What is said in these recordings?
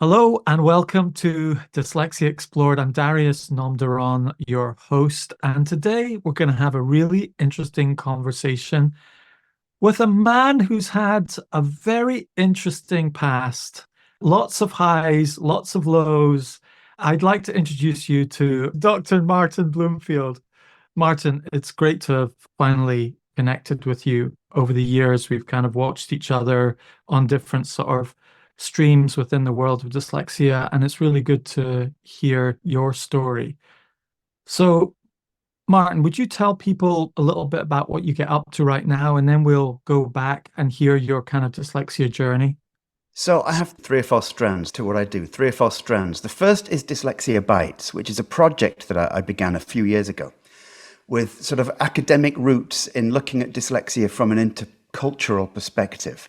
Hello and welcome to Dyslexia Explored. I'm Darius Namdaran, your host, and today we're going to have a really interesting conversation with a man who's had a very interesting past. Lots of highs, lots of lows. I'd like to introduce you to Dr. Martin Bloomfield. Martin, it's great to have finally connected with you over the years. We've kind of watched each other on different sort of streams within the world of dyslexia, and it's really good to hear your story. So, Martin, would you tell people a little bit about what you get up to right now, and then we'll go back and hear your kind of dyslexia journey? So I have three or four strands to what I do, three or four strands. The first is Dyslexia Bytes, which is a project that I began a few years ago with sort of academic roots in looking at dyslexia from an intercultural perspective.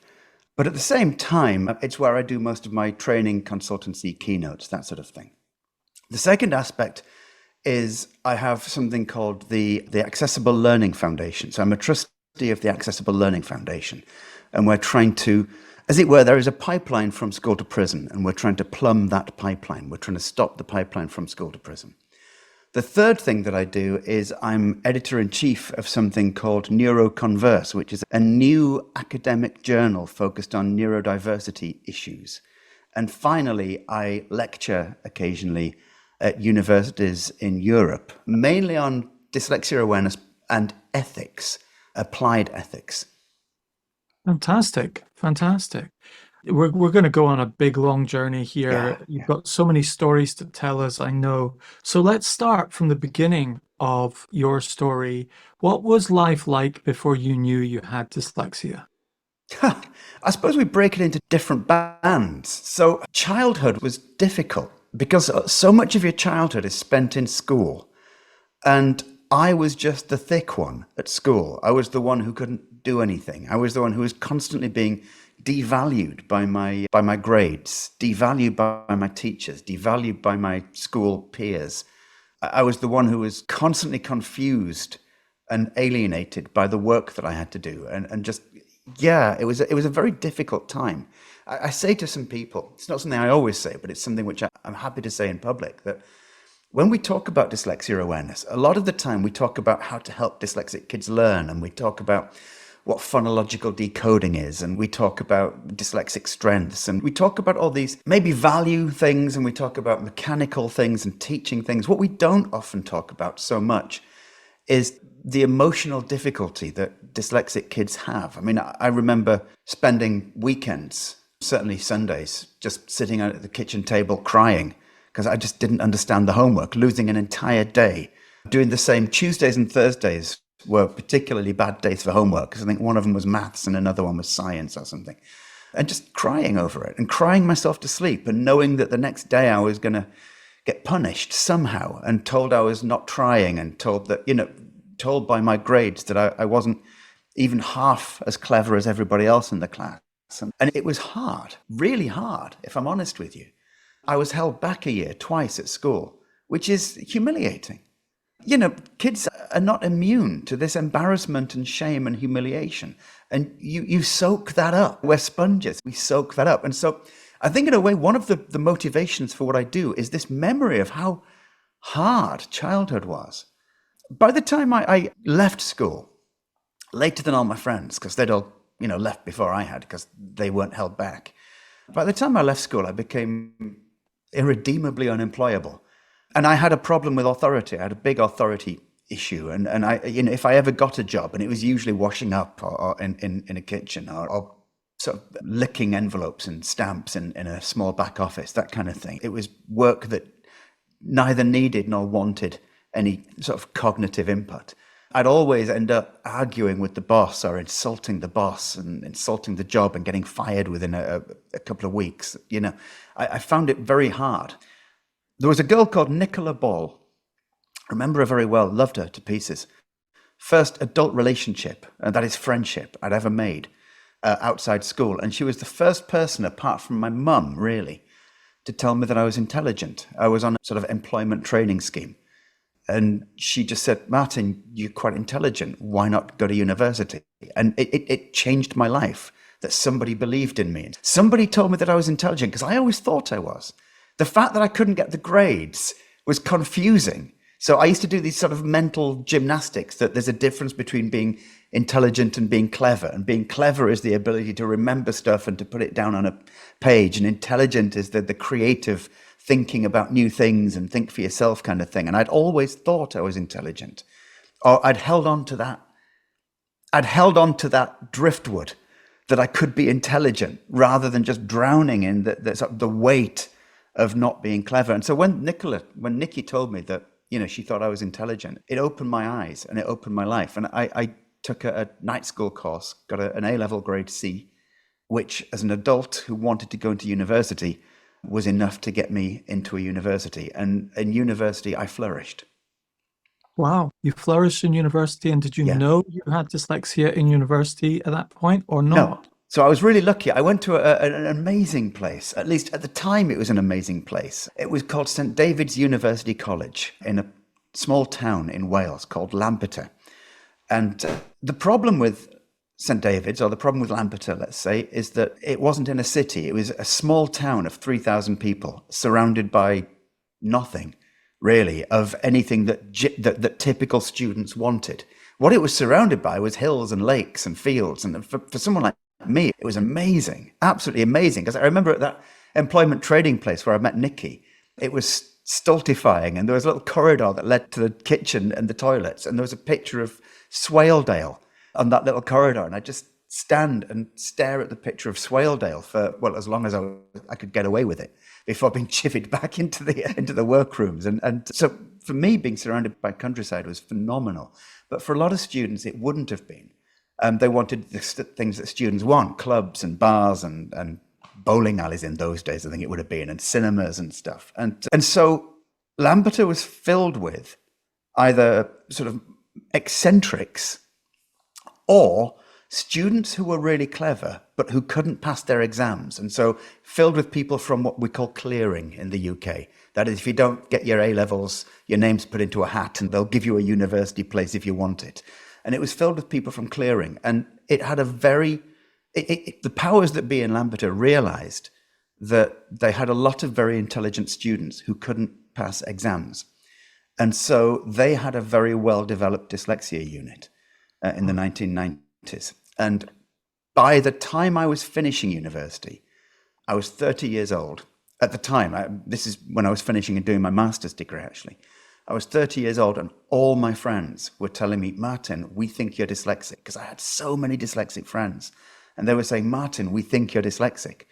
But at the same time, it's where I do most of my training, consultancy, keynotes, that sort of thing. The second aspect is I have something called the Accessible Learning Foundation. So I'm a trustee of the Accessible Learning Foundation, and we're trying to, as it were, there is a pipeline from school to prison, and we're trying to plumb that pipeline. We're trying to stop the pipeline from school to prison. The third thing that I do is I'm editor-in-chief of something called Neuroconverse, which is a new academic journal focused on neurodiversity issues. And finally, I lecture occasionally at universities in Europe, mainly on dyslexia awareness and ethics, applied ethics. Fantastic, fantastic. We're going to go on a big long journey here. You've Yeah. got so many stories to tell us, I know. So let's start from the beginning of your story. What was life like before you knew you had dyslexia? I suppose we break it into different bands. So childhood was difficult because so much of your childhood is spent in school. And I was just the thick one at school. I was the one who couldn't do anything. I was the one who was constantly being devalued by my grades, devalued by my teachers, devalued by my school peers. I was the one who was constantly confused and alienated by the work that I had to do. And just, yeah, it was a very difficult time. I say to some people, it's not something I always say, but it's something which I'm happy to say in public, that when we talk about dyslexia awareness, a lot of the time we talk about how to help dyslexic kids learn, and we talk about what phonological decoding is, and we talk about dyslexic strengths, and we talk about all these maybe value things, and we talk about mechanical things and teaching things. What we don't often talk about so much is the emotional difficulty that dyslexic kids have. I mean, I remember spending weekends, certainly Sundays, just sitting at the kitchen table crying because I just didn't understand the homework, losing an entire day. Doing the same Tuesdays and Thursdays were particularly bad days for homework, because I think one of them was maths and another one was science or something. And just crying over it and crying myself to sleep and knowing that the next day I was going to get punished somehow and told I was not trying and told that, told by my grades that I wasn't even half as clever as everybody else in the class. And it was hard, really hard, if I'm honest with you. I was held back a year twice at school, which is humiliating. Kids are not immune to this embarrassment and shame and humiliation. And you soak that up. We're sponges. We soak that up. And so I think in a way, one of the motivations for what I do is this memory of how hard childhood was. By the time I left school, later than all my friends, because they'd all, left before I had, because they weren't held back. By the time I left school, I became irredeemably unemployable. And I had a problem with authority. I had a big authority issue. And I, if I ever got a job, and it was usually washing up or in a kitchen or sort of licking envelopes and stamps in a small back office, that kind of thing. It was work that neither needed nor wanted any sort of cognitive input. I'd always end up arguing with the boss or insulting the boss and insulting the job and getting fired within a couple of weeks. I found it very hard. There was a girl called Nicola Ball. I remember her very well, loved her to pieces. First adult relationship, and that is friendship, I'd ever made outside school. And she was the first person, apart from my mum, really, to tell me that I was intelligent. I was on a sort of employment training scheme. And she just said, Martin, you're quite intelligent. Why not go to university? And it changed my life. that somebody believed in me. Somebody told me that I was intelligent, because I always thought I was. The fact that I couldn't get the grades was confusing. So I used to do these sort of mental gymnastics, that there's a difference between being intelligent and being clever. And being clever is the ability to remember stuff and to put it down on a page. And intelligent is the creative thinking about new things and think for yourself kind of thing. And I'd always thought I was intelligent, or I'd held on to that. I'd held on to that driftwood, that I could be intelligent, rather than just drowning in the weight of not being clever. And so when Nikki told me that, she thought I was intelligent, it opened my eyes and it opened my life. And I took a night school course, got an A-level grade C, which as an adult who wanted to go into university was enough to get me into a university. And in university, I flourished. Wow, you flourished in university. And did you know you had dyslexia in university at that point, or not? No. So I was really lucky. I went to an amazing place. At least at the time, it was an amazing place. It was called St. David's University College in a small town in Wales called Lampeter. And the problem with St. David's, or the problem with Lampeter, let's say, is that it wasn't in a city. It was a small town of 3,000 people surrounded by nothing, really, of anything that typical students wanted. What it was surrounded by was hills and lakes and fields. And for someone like me, it was amazing, absolutely amazing. Because I remember at that employment trading place where I met Nikki, it was stultifying, and there was a little corridor that led to the kitchen and the toilets, and there was a picture of Swaledale on that little corridor, and I just stand and stare at the picture of Swaledale for, well, as long as I could get away with it before being chivied back into the workrooms. And so for me, being surrounded by countryside was phenomenal. But for a lot of students, it wouldn't have been. They wanted the things that students want: clubs and bars and bowling alleys in those days, I think it would have been, and cinemas and stuff. And so Lampeter was filled with either sort of eccentrics or students who were really clever, but who couldn't pass their exams. And so filled with people from what we call clearing in the UK. That is, if you don't get your A-levels, your name's put into a hat and they'll give you a university place if you want it. And it was filled with people from clearing. And it had the powers that be in Lampeter realized that they had a lot of very intelligent students who couldn't pass exams. And so they had a very well-developed dyslexia unit in the 1990s. And by the time I was finishing university, I was 30 years old. At the time, this is when I was finishing and doing my master's degree, actually. I was 30 years old, and all my friends were telling me, "Martin, we think you're dyslexic," because I had so many dyslexic friends. And they were saying, "Martin, we think you're dyslexic."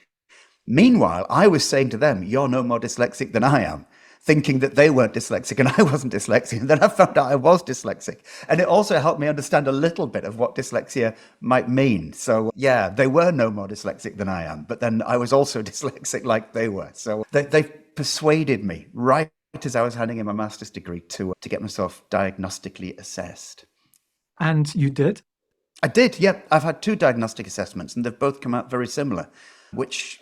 Meanwhile, I was saying to them, "You're no more dyslexic than I am," thinking that they weren't dyslexic and I wasn't dyslexic. And then I found out I was dyslexic. And it also helped me understand a little bit of what dyslexia might mean. So yeah, they were no more dyslexic than I am, but then I was also dyslexic like they were. So they persuaded me right as I was handing in my master's degree to get myself diagnostically assessed. And you did? I did, yeah. I've had 2 diagnostic assessments, and they've both come out very similar.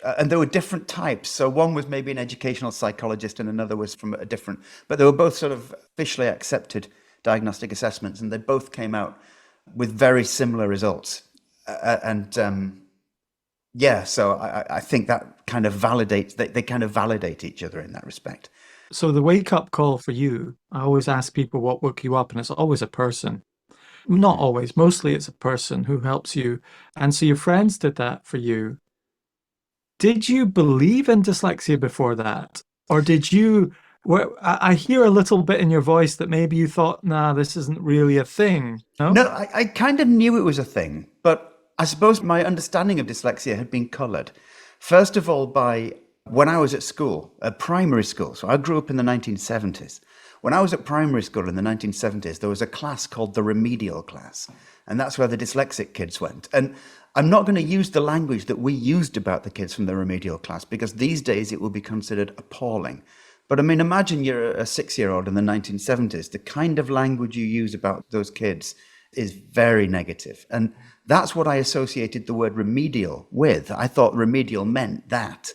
And there were different types. So one was maybe an educational psychologist and another was from a different, but they were both sort of officially accepted diagnostic assessments, and they both came out with very similar results. So I think that kind of validates, they kind of validate each other in that respect. So the wake-up call for you, I always ask people what woke you up, and it's always a person. Not always, mostly it's a person who helps you. And so your friends did that for you. Did you believe in dyslexia before that? Or did you, I hear a little bit in your voice that maybe you thought, nah, this isn't really a thing. No, I kind of knew it was a thing, but I suppose my understanding of dyslexia had been coloured. First of all, by when I was at school, at primary school. So I grew up in the 1970s. When I was at primary school in the 1970s, there was a class called the remedial class. And that's where the dyslexic kids went. And I'm not going to use the language that we used about the kids from the remedial class, because these days it will be considered appalling. But I mean, imagine you're a 6-year-old in the 1970s. The kind of language you use about those kids is very negative. And that's what I associated the word remedial with. I thought remedial meant that.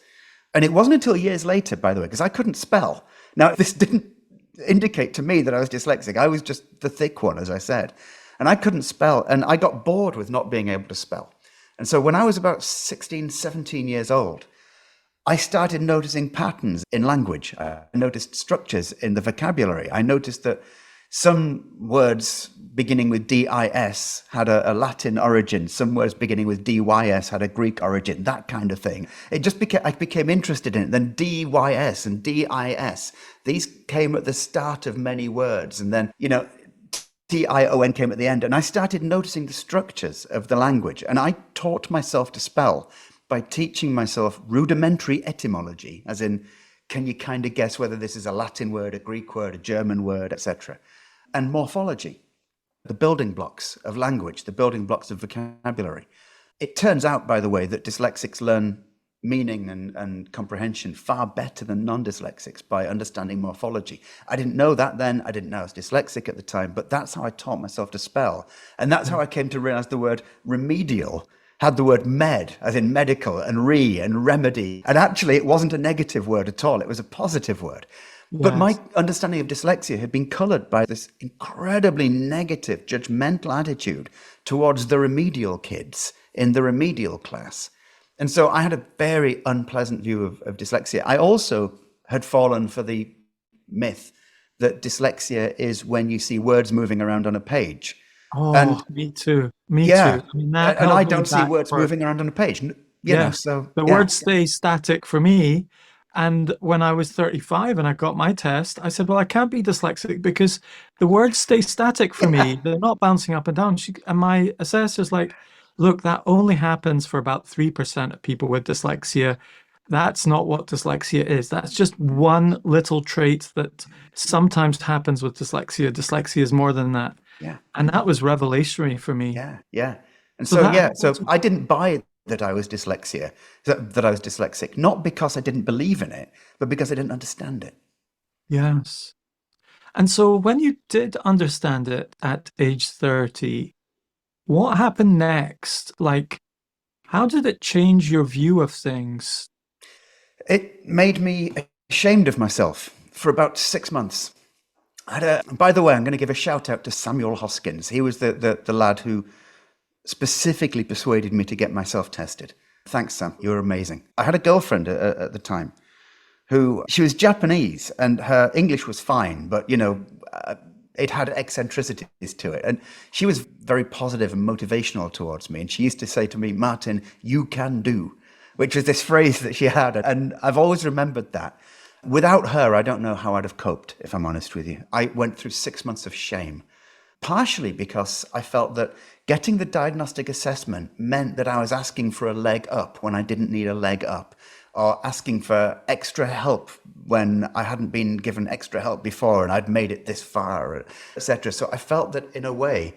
And it wasn't until years later, by the way, because I couldn't spell. Now, this didn't indicate to me that I was dyslexic. I was just the thick one, as I said. And I couldn't spell. And I got bored with not being able to spell. And so when I was about 16, 17 years old, I started noticing patterns in language. I noticed structures in the vocabulary. I noticed that some words beginning with DIS had a Latin origin. Some words beginning with DYS had a Greek origin, that kind of thing. I became interested in it. Then DYS and DIS, these came at the start of many words. And then, TION came at the end. And I started noticing the structures of the language. And I taught myself to spell by teaching myself rudimentary etymology, as in, can you kind of guess whether this is a Latin word, a Greek word, a German word, etc., and morphology, the building blocks of language, the building blocks of vocabulary. It turns out, by the way, that dyslexics learn meaning and comprehension far better than non-dyslexics by understanding morphology. I didn't know that then. I didn't know I was dyslexic at the time, but that's how I taught myself to spell. And that's how I came to realize the word remedial had the word med, as in medical, and and remedy. And actually, it wasn't a negative word at all. It was a positive word. Yes. But my understanding of dyslexia had been colored by this incredibly negative, judgmental attitude towards the remedial kids in the remedial class. And so I had a very unpleasant view of dyslexia. I also had fallen for the myth that dyslexia is when you see words moving around on a page. Oh, me too. Me too. I mean, and I don't see words moving around on a page. So the words stay static for me. And when I was 35 and I got my test, I said, well, I can't be dyslexic because the words stay static for me. They're not bouncing up and down. And my assessor's like, look, that only happens for about 3% of people with dyslexia. That's not what dyslexia is. That's just one little trait that sometimes happens with dyslexia. Dyslexia is more than that. Yeah. And that was revelatory for me. Yeah. And so I didn't buy that I was that I was dyslexic, not because I didn't believe in it, but because I didn't understand it. Yes. And so when you did understand it at age 30, what happened next? Like, how did it change your view of things? It made me ashamed of myself for about 6 months. By the way, I'm going to give a shout out to Samuel Hoskins. He was the lad who specifically persuaded me to get myself tested. Thanks, Sam. You're amazing. I had a girlfriend at the time she was Japanese and her English was fine, but, it had eccentricities to it. And she was very positive and motivational towards me. And she used to say to me, Martin, you can do, which was this phrase that she had. And I've always remembered that. Without her, I don't know how I'd have coped, if I'm honest with you. I went through 6 months of shame, partially because I felt that getting the diagnostic assessment meant that I was asking for a leg up when I didn't need a leg up, or asking for extra help when I hadn't been given extra help before and I'd made it this far, etc. So I felt that in a way,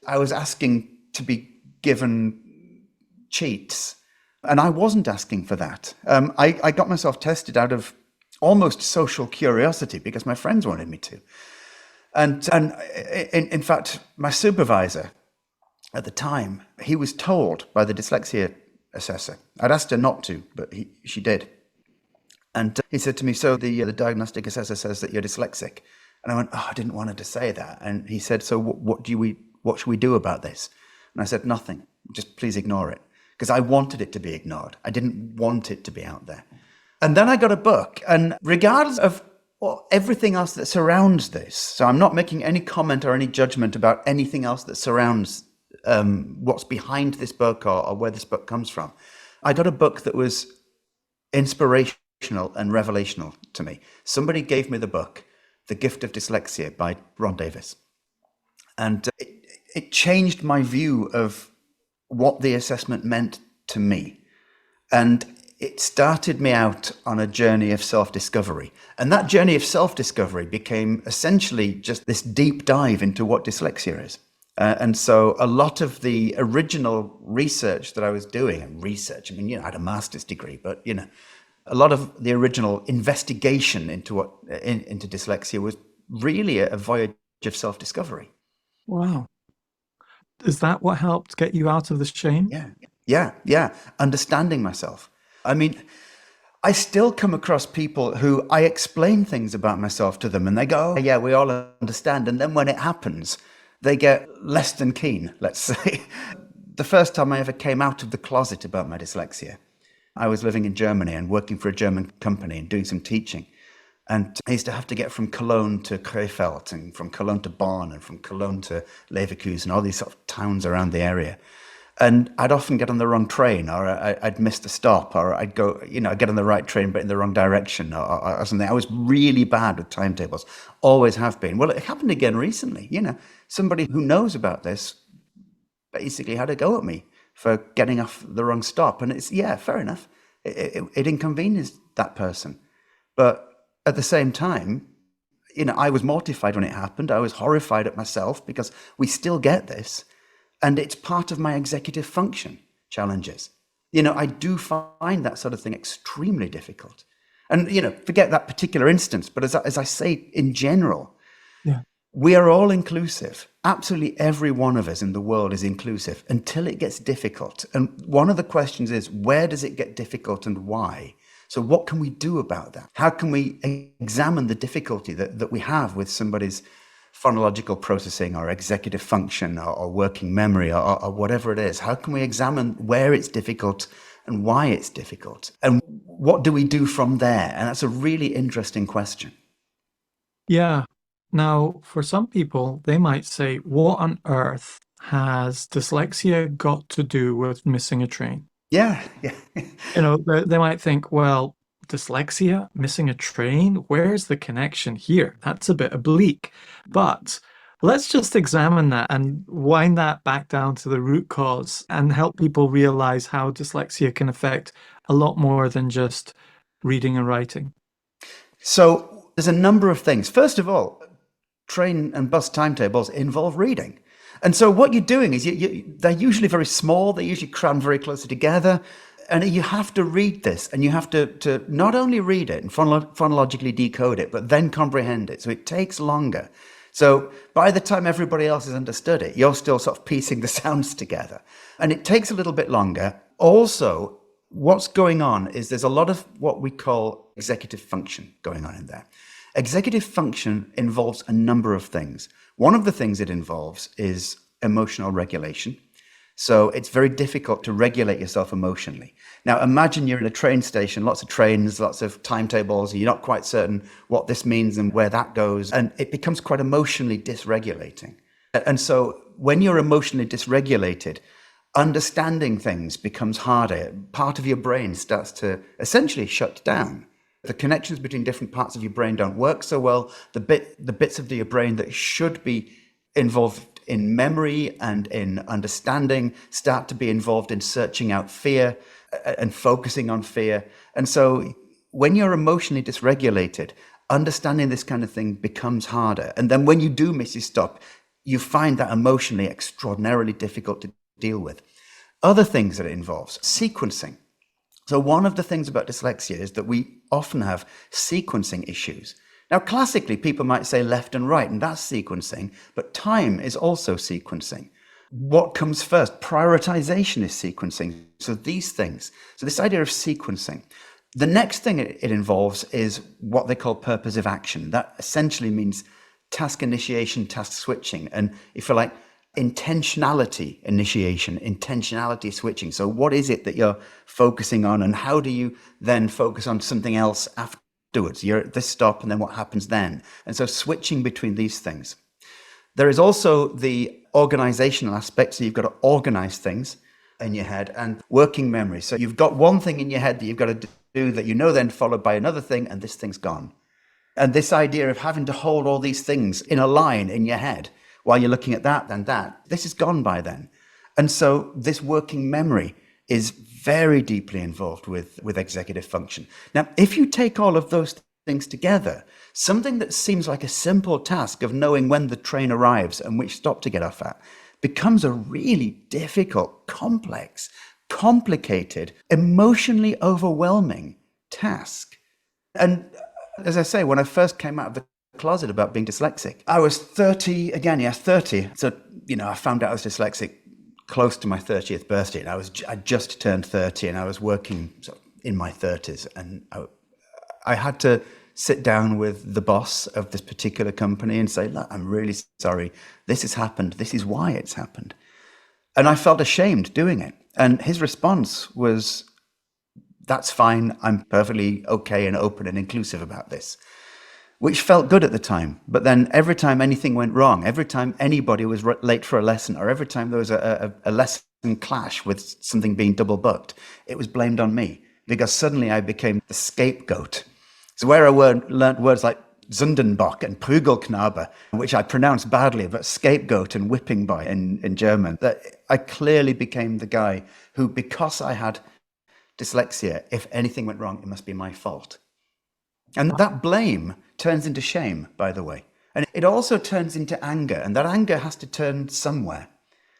I was asking to be given cheats, and I wasn't asking for that. I got myself tested out of almost social curiosity because my friends wanted me to. And in fact, my supervisor at the time, he was told by the dyslexia assessor. I'd asked her not to, but she did. And he said to me, so the diagnostic assessor says that you're dyslexic. And I went, I didn't want her to say that. And he said, so what should we do about this? And I said, nothing. Just please ignore it. Because I wanted it to be ignored. I didn't want it to be out there. And then I got a book. And regardless of everything else that surrounds this, so I'm not making any comment or any judgment about anything else that surrounds what's behind this book or where this book comes from. I got a book that was inspirational and revelational to me. Somebody gave me the book, The Gift of Dyslexia by Ron Davis. And it changed my view of what the assessment meant to me. And it started me out on a journey of self-discovery. And that journey of self-discovery became essentially just this deep dive into what dyslexia is. And so a lot of the original research that I was doing, I had a master's degree, but, a lot of the original investigation into into dyslexia was really a voyage of self-discovery. Wow. Is that what helped get you out of the shame? Yeah. Understanding myself. I mean, I still come across people who I explain things about myself to them and they go, oh, yeah, we all understand. And then when it happens, they get less than keen, let's say. the first time I ever came out of the closet about my dyslexia. I was living in Germany and working for a German company and doing some teaching. And I used to have to get from Cologne to Krefeld and from Cologne to Bonn and from Cologne to Leverkusen, all these sort of towns around the area. And I'd often get on the wrong train, or I'd miss the stop, or I'd go, I'd get on the right train but in the wrong direction or something. I was really bad with timetables, always have been. Well, it happened again recently. Somebody who knows about this basically had a go at me for getting off the wrong stop. And it's, yeah, fair enough. It inconvenienced that person. But at the same time, I was mortified when it happened. I was horrified at myself because we still get this. And it's part of my executive function challenges. I do find that sort of thing extremely difficult. And, forget that particular instance, but as I say, in general, Yeah. we are all inclusive. Absolutely every one of us in the world is inclusive until it gets difficult. And one of the questions is, where does it get difficult and why? So what can we do about that? How can we examine the difficulty that we have with somebody's phonological processing or executive function or working memory or whatever it is? How can we examine where it's difficult and why it's difficult? And what do we do from there? And that's a really interesting question. Yeah. Now, for some people, they might say, what on earth has dyslexia got to do with missing a train? Yeah. They might think, well, dyslexia, missing a train, where's the connection here? That's a bit oblique. But let's just examine that and wind that back down to the root cause and help people realize how dyslexia can affect a lot more than just reading and writing. So there's a number of things. First of all, train and bus timetables involve reading. And so what you're doing is they're usually very small, they usually cram very closely together, and you have to read this, and you have to not only read it and phonologically decode it, but then comprehend it. So it takes longer. So by the time everybody else has understood it, you're still sort of piecing the sounds together. And it takes a little bit longer. Also, what's going on is there's a lot of what we call executive function going on in there. Executive function involves a number of things. One of the things it involves is emotional regulation. So it's very difficult to regulate yourself emotionally. Now, imagine you're in a train station, lots of trains, lots of timetables, you're not quite certain what this means and where that goes, and it becomes quite emotionally dysregulating. And so when you're emotionally dysregulated, understanding things becomes harder. Part of your brain starts to essentially shut down. The connections between different parts of your brain don't work so well. The bits of your brain that should be involved in memory and in understanding start to be involved in searching out fear and focusing on fear. And so when you're emotionally dysregulated, understanding this kind of thing becomes harder. And then when you do miss your stop, you find that emotionally extraordinarily difficult to deal with. Other things that it involves, sequencing. So one of the things about dyslexia is that we often have sequencing issues. Now, classically, people might say left and right, and that's sequencing, but time is also sequencing. What comes first? Prioritization is sequencing. So these things. So this idea of sequencing. The next thing it involves is what they call purposive action. That essentially means task initiation, task switching, and if you like, intentionality initiation, intentionality switching. So what is it that you're focusing on, and how do you then focus on something else afterwards? You're at this stop, and then what happens then? And so switching between these things. There is also the organizational aspect. So you've got to organize things in your head, and working memory. So you've got one thing in your head that you've got to do that then followed by another thing, and this thing's gone. And this idea of having to hold all these things in a line in your head while you're looking at that, then that, this is gone by then. And so this working memory is very deeply involved with executive function. Now, if you take all of those things together, something that seems like a simple task of knowing when the train arrives and which stop to get off at becomes a really difficult, complex, complicated, emotionally overwhelming task. And as I say, when I first came out of the closet about being dyslexic, I was 30 again. Yes, 30. So, I found out I was dyslexic close to my 30th birthday, and I just turned 30, and I was working in my 30s, and I had to sit down with the boss of this particular company and say, look, I'm really sorry. This has happened. This is why it's happened. And I felt ashamed doing it. And his response was, that's fine. I'm perfectly okay and open and inclusive about this, which felt good at the time. But then every time anything went wrong, every time anybody was late for a lesson, or every time there was a lesson clash with something being double booked, it was blamed on me, because suddenly I became the scapegoat. So where I learned words like Zundenbock and Prügelknabe, which I pronounced badly, but scapegoat and whipping boy in German, that I clearly became the guy who, because I had dyslexia, if anything went wrong, it must be my fault. And that blame turns into shame, by the way. And it also turns into anger, and that anger has to turn somewhere.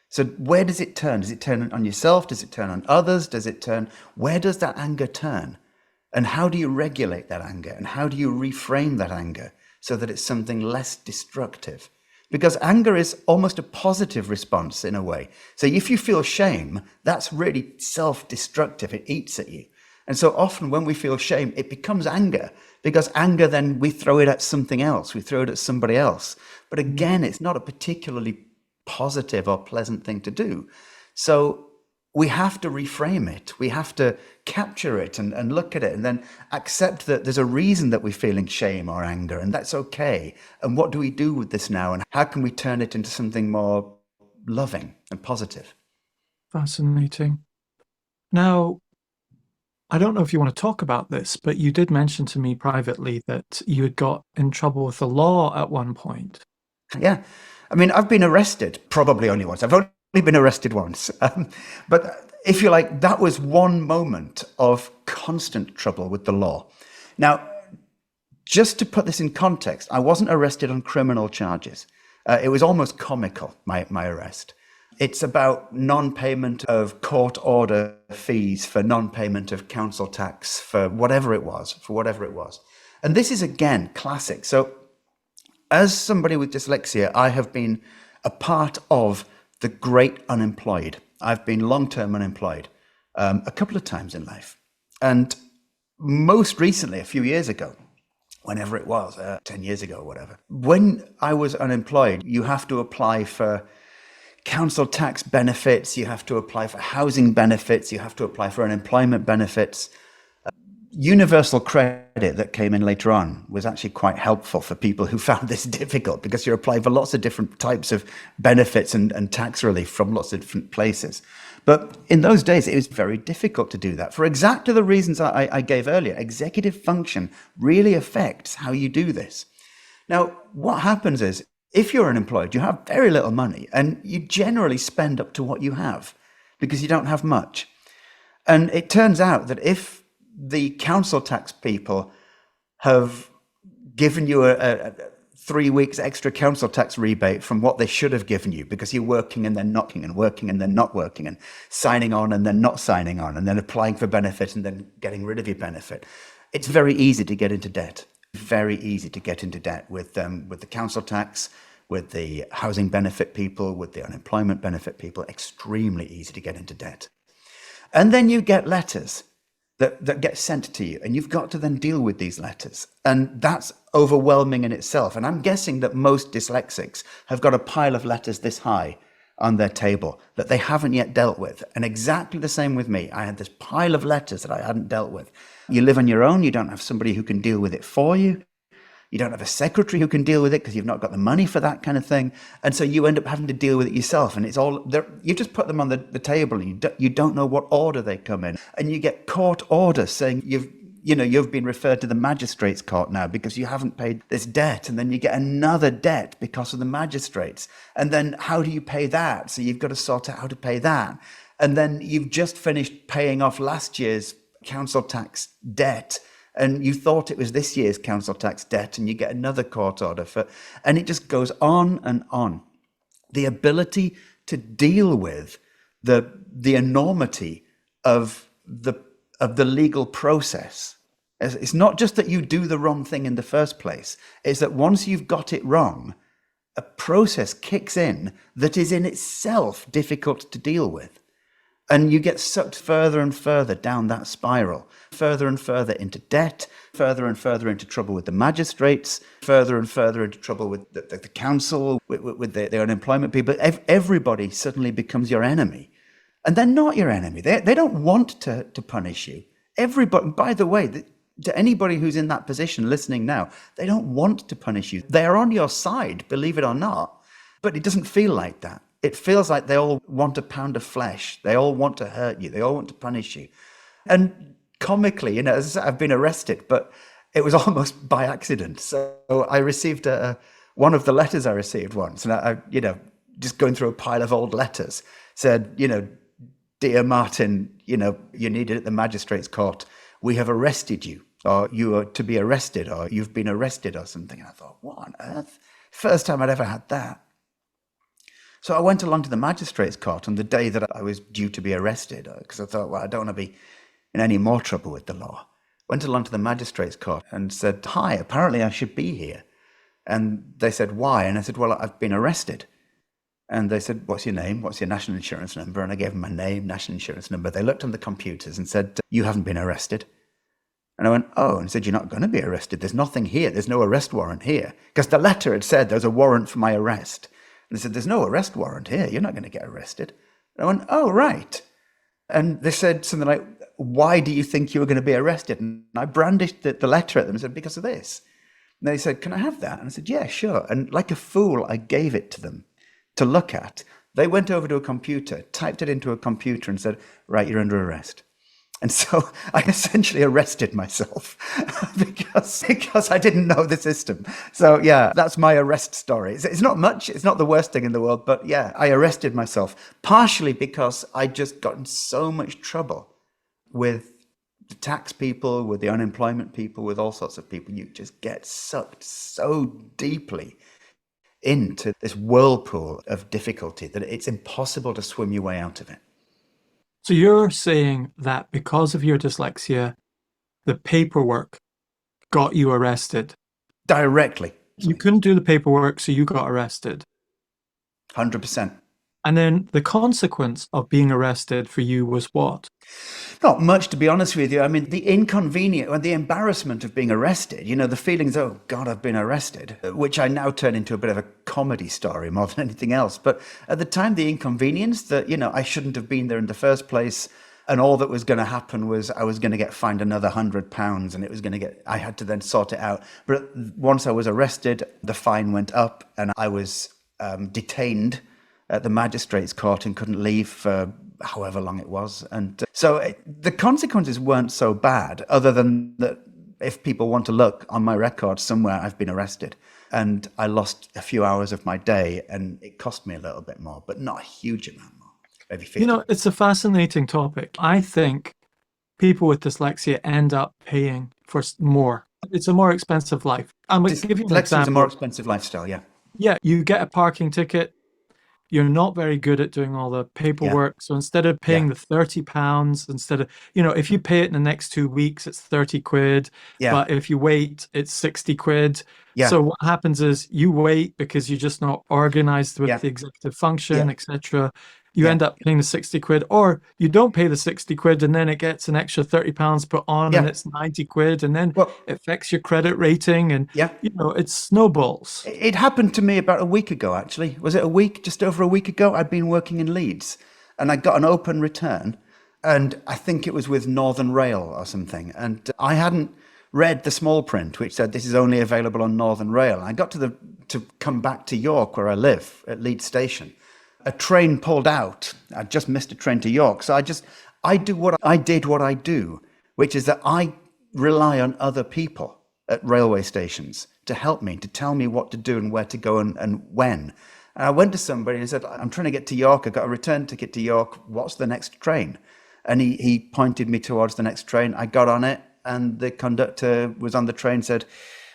So where does it turn? Does it turn on yourself? Does it turn on others? Where does that anger turn? And how do you regulate that anger? And how do you reframe that anger so that it's something less destructive? Because anger is almost a positive response in a way. So if you feel shame, that's really self-destructive. It eats at you. And so often when we feel shame, it becomes anger, because anger, then we throw it at something else. We throw it at somebody else. But again, it's not a particularly positive or pleasant thing to do. So we have to reframe it. We have to capture it and look at it and then accept that there's a reason that we're feeling shame or anger, and that's okay. And what do we do with this now? And how can we turn it into something more loving and positive? Fascinating. Now, I don't know if you want to talk about this, but you did mention to me privately that you had got in trouble with the law at one point. Yeah. I mean, I've been arrested probably only once. I've only been arrested once. But if you like, that was one moment of constant trouble with the law. Now, just to put this in context, I wasn't arrested on criminal charges. It was almost comical, my arrest. It's about non-payment of court order fees for non-payment of council tax for whatever it was. And this is, again, classic. So as somebody with dyslexia, I have been a part of the great unemployed. I've been long-term unemployed a couple of times in life. And most recently, a few years ago, whenever it was, 10 years ago or whatever, when I was unemployed, you have to apply for council tax benefits, you have to apply for housing benefits, you have to apply for unemployment benefits. Universal credit that came in later on was actually quite helpful for people who found this difficult, because you're applying for lots of different types of benefits and tax relief from lots of different places. But in those days, it was very difficult to do that for exactly the reasons I gave earlier. Executive function really affects how you do this. Now, what happens is, if you're unemployed, you have very little money, and you generally spend up to what you have because you don't have much. And it turns out that if the council tax people have given you a 3 weeks extra council tax rebate from what they should have given you, because you're working and then not working, and working and then not working, and signing on and then not signing on, and then applying for benefit and then getting rid of your benefit, it's very easy to get into debt. Very easy to get into debt with the council tax, with the housing benefit people, with the unemployment benefit people. Extremely easy to get into debt. And then you get letters that get sent to you, and you've got to then deal with these letters. And that's overwhelming in itself. And I'm guessing that most dyslexics have got a pile of letters this high on their table that they haven't yet dealt with. And exactly the same with me. I had this pile of letters that I hadn't dealt with. You live on your own. You don't have somebody who can deal with it for you. You don't have a secretary who can deal with it because you've not got the money for that kind of thing. And so you end up having to deal with it yourself. And it's all there. You just put them on the table, and you don't know what order they come in. And you get court orders saying you've been referred to the magistrates court now because you haven't paid this debt. And then you get another debt because of the magistrates. And then how do you pay that? So you've got to sort out how to pay that. And then you've just finished paying off last year's council tax debt, and you thought it was this year's council tax debt, and you get another court order and it just goes on and on. The ability to deal with the enormity of the legal process. It's not just that you do the wrong thing in the first place. It's that once you've got it wrong, a process kicks in that is in itself difficult to deal with. And you get sucked further and further down that spiral, further and further into debt, further and further into trouble with the magistrates, further and further into trouble with the council, with the unemployment people. Everybody suddenly becomes your enemy. And they're not your enemy. They don't want to punish you. Everybody, by the way, to anybody who's in that position listening now, they don't want to punish you. They're on your side, believe it or not. But it doesn't feel like that. It feels like they all want a pound of flesh. They all want to hurt you. They all want to punish you. And comically, as I said, I've been arrested, but it was almost by accident. So I received one of the letters I received once, and I just going through a pile of old letters, said, "Dear Martin, you're needed at the magistrate's court. We have arrested you, or you are to be arrested, or you've been arrested," or something. And I thought, what on earth? First time I'd ever had that. So I went along to the magistrate's court on the day that I was due to be arrested, because I thought, well, I don't want to be in any more trouble with the law. Went along to the magistrate's court and said, "Hi, apparently I should be here." And they said, "Why?" And I said, "Well, I've been arrested." And they said, "What's your name? What's your national insurance number?" And I gave them my name, national insurance number. They looked on the computers and said, "You haven't been arrested." And I went, "Oh," and said, "You're not going to be arrested. There's nothing here. There's no arrest warrant here." Because the letter had said there's a warrant for my arrest. And they said, "There's no arrest warrant here. You're not going to get arrested." And I went, "Oh, right." And they said something like, "Why do you think you were going to be arrested?" And I brandished the letter at them and said, "Because of this." And they said, "Can I have that?" And I said, "Yeah, sure." And like a fool, I gave it to them to look at. They went over to a computer, typed it into a computer and said, "Right, you're under arrest." And so I essentially arrested myself because I didn't know the system. So yeah, that's my arrest story. It's not much. It's not the worst thing in the world. But yeah, I arrested myself partially because I just got in so much trouble with the tax people, with the unemployment people, with all sorts of people. You just get sucked so deeply into this whirlpool of difficulty that it's impossible to swim your way out of it. So you're saying that because of your dyslexia, the paperwork got you arrested? Directly. You couldn't do the paperwork, so you got arrested. 100%. And then the consequence of being arrested for you was what? Not much, to be honest with you. I mean, the inconvenience and the embarrassment of being arrested, the feelings, oh God, I've been arrested, which I now turn into a bit of a comedy story more than anything else. But at the time, the inconvenience that, I shouldn't have been there in the first place. And all that was going to happen was I was going to get fined another £100 and it was going to I had to then sort it out. But once I was arrested, the fine went up and I was detained at the magistrate's court and couldn't leave for however long it was. And so the consequences weren't so bad, other than that if people want to look on my record somewhere, I've been arrested. And I lost a few hours of my day and it cost me a little bit more, but not a huge amount more. Maybe 50. It's a fascinating topic. I think people with dyslexia end up paying for more. It's a more expensive life. I'm going to give you an example. It's a more expensive lifestyle, yeah. Yeah, you get a parking ticket. You're not very good at doing all the paperwork. Yeah. So instead of paying the £30, instead of, if you pay it in the next 2 weeks, it's 30 quid. Yeah. But if you wait, it's 60 quid. Yeah. So what happens is you wait because you're just not organized with the executive function, etc. You end up paying the 60 quid, or you don't pay the 60 quid and then it gets an extra £30 put on and it's 90 quid. And then it affects your credit rating and, it snowballs. It happened to me about a week ago, actually. Was it a week? Just over a week ago? I'd been working in Leeds and I got an open return and I think it was with Northern Rail or something. And I hadn't read the small print, which said this is only available on Northern Rail. And I got to come back to York, where I live, at Leeds Station. A train pulled out. I just missed a train to York. So I did what I do, which is that I rely on other people at railway stations to help me, to tell me what to do and where to go and when. And I went to somebody and said, "I'm trying to get to York. I got a return ticket to York. What's the next train?" And he pointed me towards the next train. I got on it and the conductor was on the train, said,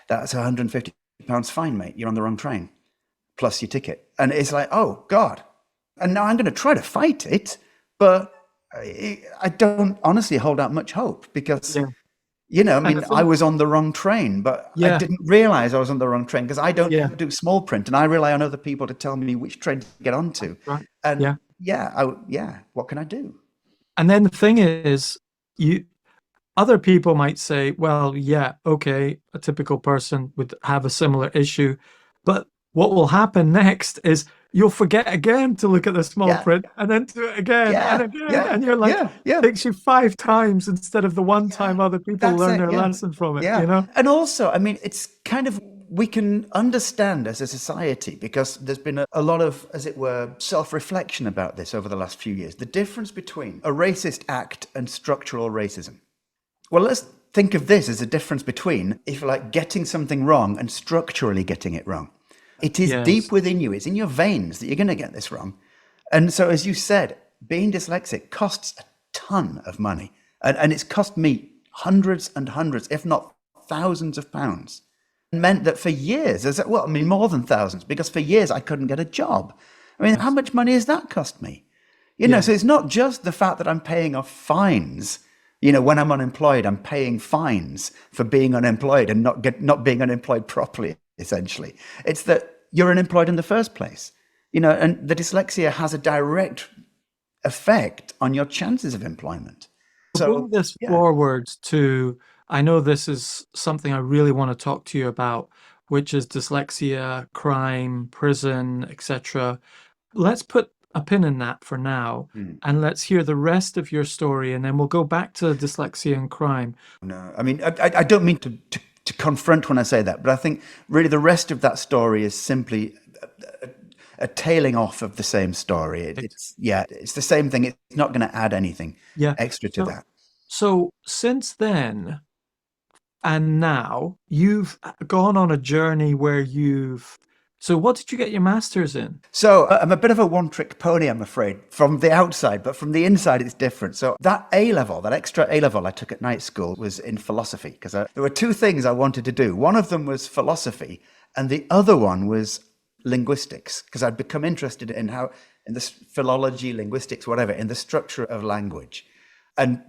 "That's £150 fine, mate. You're on the wrong train, plus your ticket." And it's like, oh God. And now I'm going to try to fight it, but I don't honestly hold out much hope because, I was on the wrong train, but I didn't realize I was on the wrong train because I don't do small print and I rely on other people to tell me which train to get onto. Right. And what can I do? And then the thing is, you other people might say, well, yeah, okay, a typical person would have a similar issue. But what will happen next is you'll forget again to look at the small Yeah, print and then do it again and yeah, again. yeah, And you're like, yeah, yeah. takes you 5 times instead of the one Yeah, time other people that's learn it. their Yeah, lesson from it, yeah. And also, I mean, it's kind of, we can understand as a society, because there's been a lot of, as it were, self-reflection about this over the last few years, the difference between a racist act and structural racism. Well, let's think of this as a difference between, if you like, getting something wrong and structurally getting it wrong. It is Yes. deep within you. It's in your veins that you're going to get this wrong. And so, as you said, being dyslexic costs a ton of money. And it's cost me hundreds and hundreds, if not thousands of pounds. It meant that for years, well, I mean, more than thousands, because for years I couldn't get a job. I mean, how much money has that cost me? Yeah. So it's not just the fact that I'm paying off fines. When I'm unemployed, I'm paying fines for being unemployed and not being unemployed properly, essentially. It's that you're unemployed in the first place. And the dyslexia has a direct effect on your chances of employment. Bring this forward to, I know this is something I really want to talk to you about, which is dyslexia, crime, prison, etc. Let's put a pin in that for now, and let's hear the rest of your story, and then we'll go back to dyslexia and crime. No, I mean, I don't mean to confront when I say that, but I think really the rest of that story is simply a tailing off of the same story. It's the same thing. It's not going to add anything extra to that. So since then and now, you've gone on a journey where so what did you get your master's in? So I'm a bit of a one-trick pony, I'm afraid, from the outside, but from the inside it's different. So that A-level, that extra A-level I took at night school was in philosophy, because there were two things I wanted to do. One of them was philosophy, and the other one was linguistics, because I'd become interested in the philology, linguistics, whatever, in the structure of language.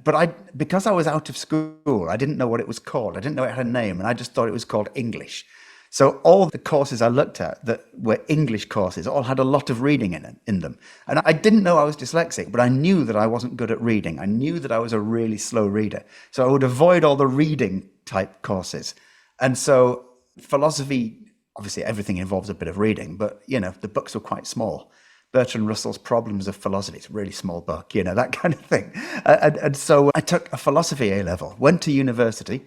But because I was out of school, I didn't know what it was called. I didn't know it had a name, and I just thought it was called English. So all the courses I looked at that were English courses all had a lot of reading in them. And I didn't know I was dyslexic, but I knew that I wasn't good at reading. I knew that I was a really slow reader. So I would avoid all the reading type courses. And so philosophy, obviously everything involves a bit of reading, but the books were quite small. Bertrand Russell's Problems of Philosophy, it's a really small book, that kind of thing. And so I took a philosophy A-level, went to university,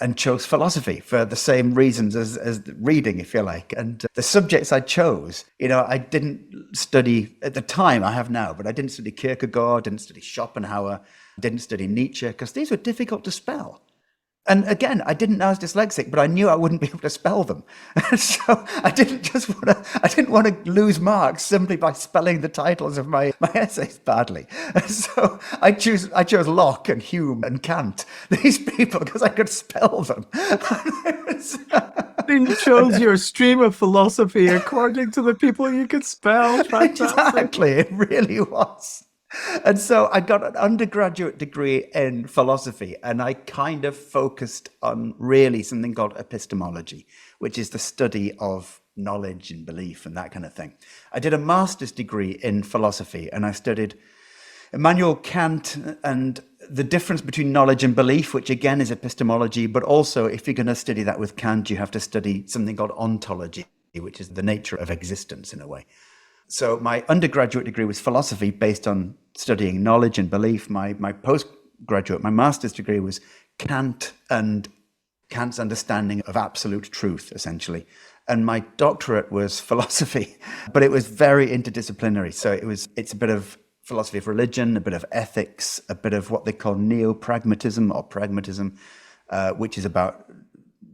and chose philosophy for the same reasons as reading, if you like. And the subjects I chose, I didn't study at the time, I have now, but I didn't study Kierkegaard, didn't study Schopenhauer, didn't study Nietzsche, because these were difficult to spell. And again, I didn't know I was dyslexic, but I knew I wouldn't be able to spell them. So I didn't want to lose marks simply by spelling the titles of my essays badly. So I chose Locke and Hume and Kant, these people, because I could spell them. You chose your stream of philosophy according to the people you could spell. Fantastic. Exactly, it really was. And so I got an undergraduate degree in philosophy, and I kind of focused on really something called epistemology, which is the study of knowledge and belief and that kind of thing. I did a master's degree in philosophy, and I studied Immanuel Kant and the difference between knowledge and belief, which again is epistemology, but also if you're going to study that with Kant, you have to study something called ontology, which is the nature of existence in a way. So my undergraduate degree was philosophy based on studying knowledge and belief. My postgraduate, my master's degree was Kant and Kant's understanding of absolute truth, essentially. And my doctorate was philosophy, but it was very interdisciplinary. So it's a bit of philosophy of religion, a bit of ethics, a bit of what they call neo-pragmatism or pragmatism, which is about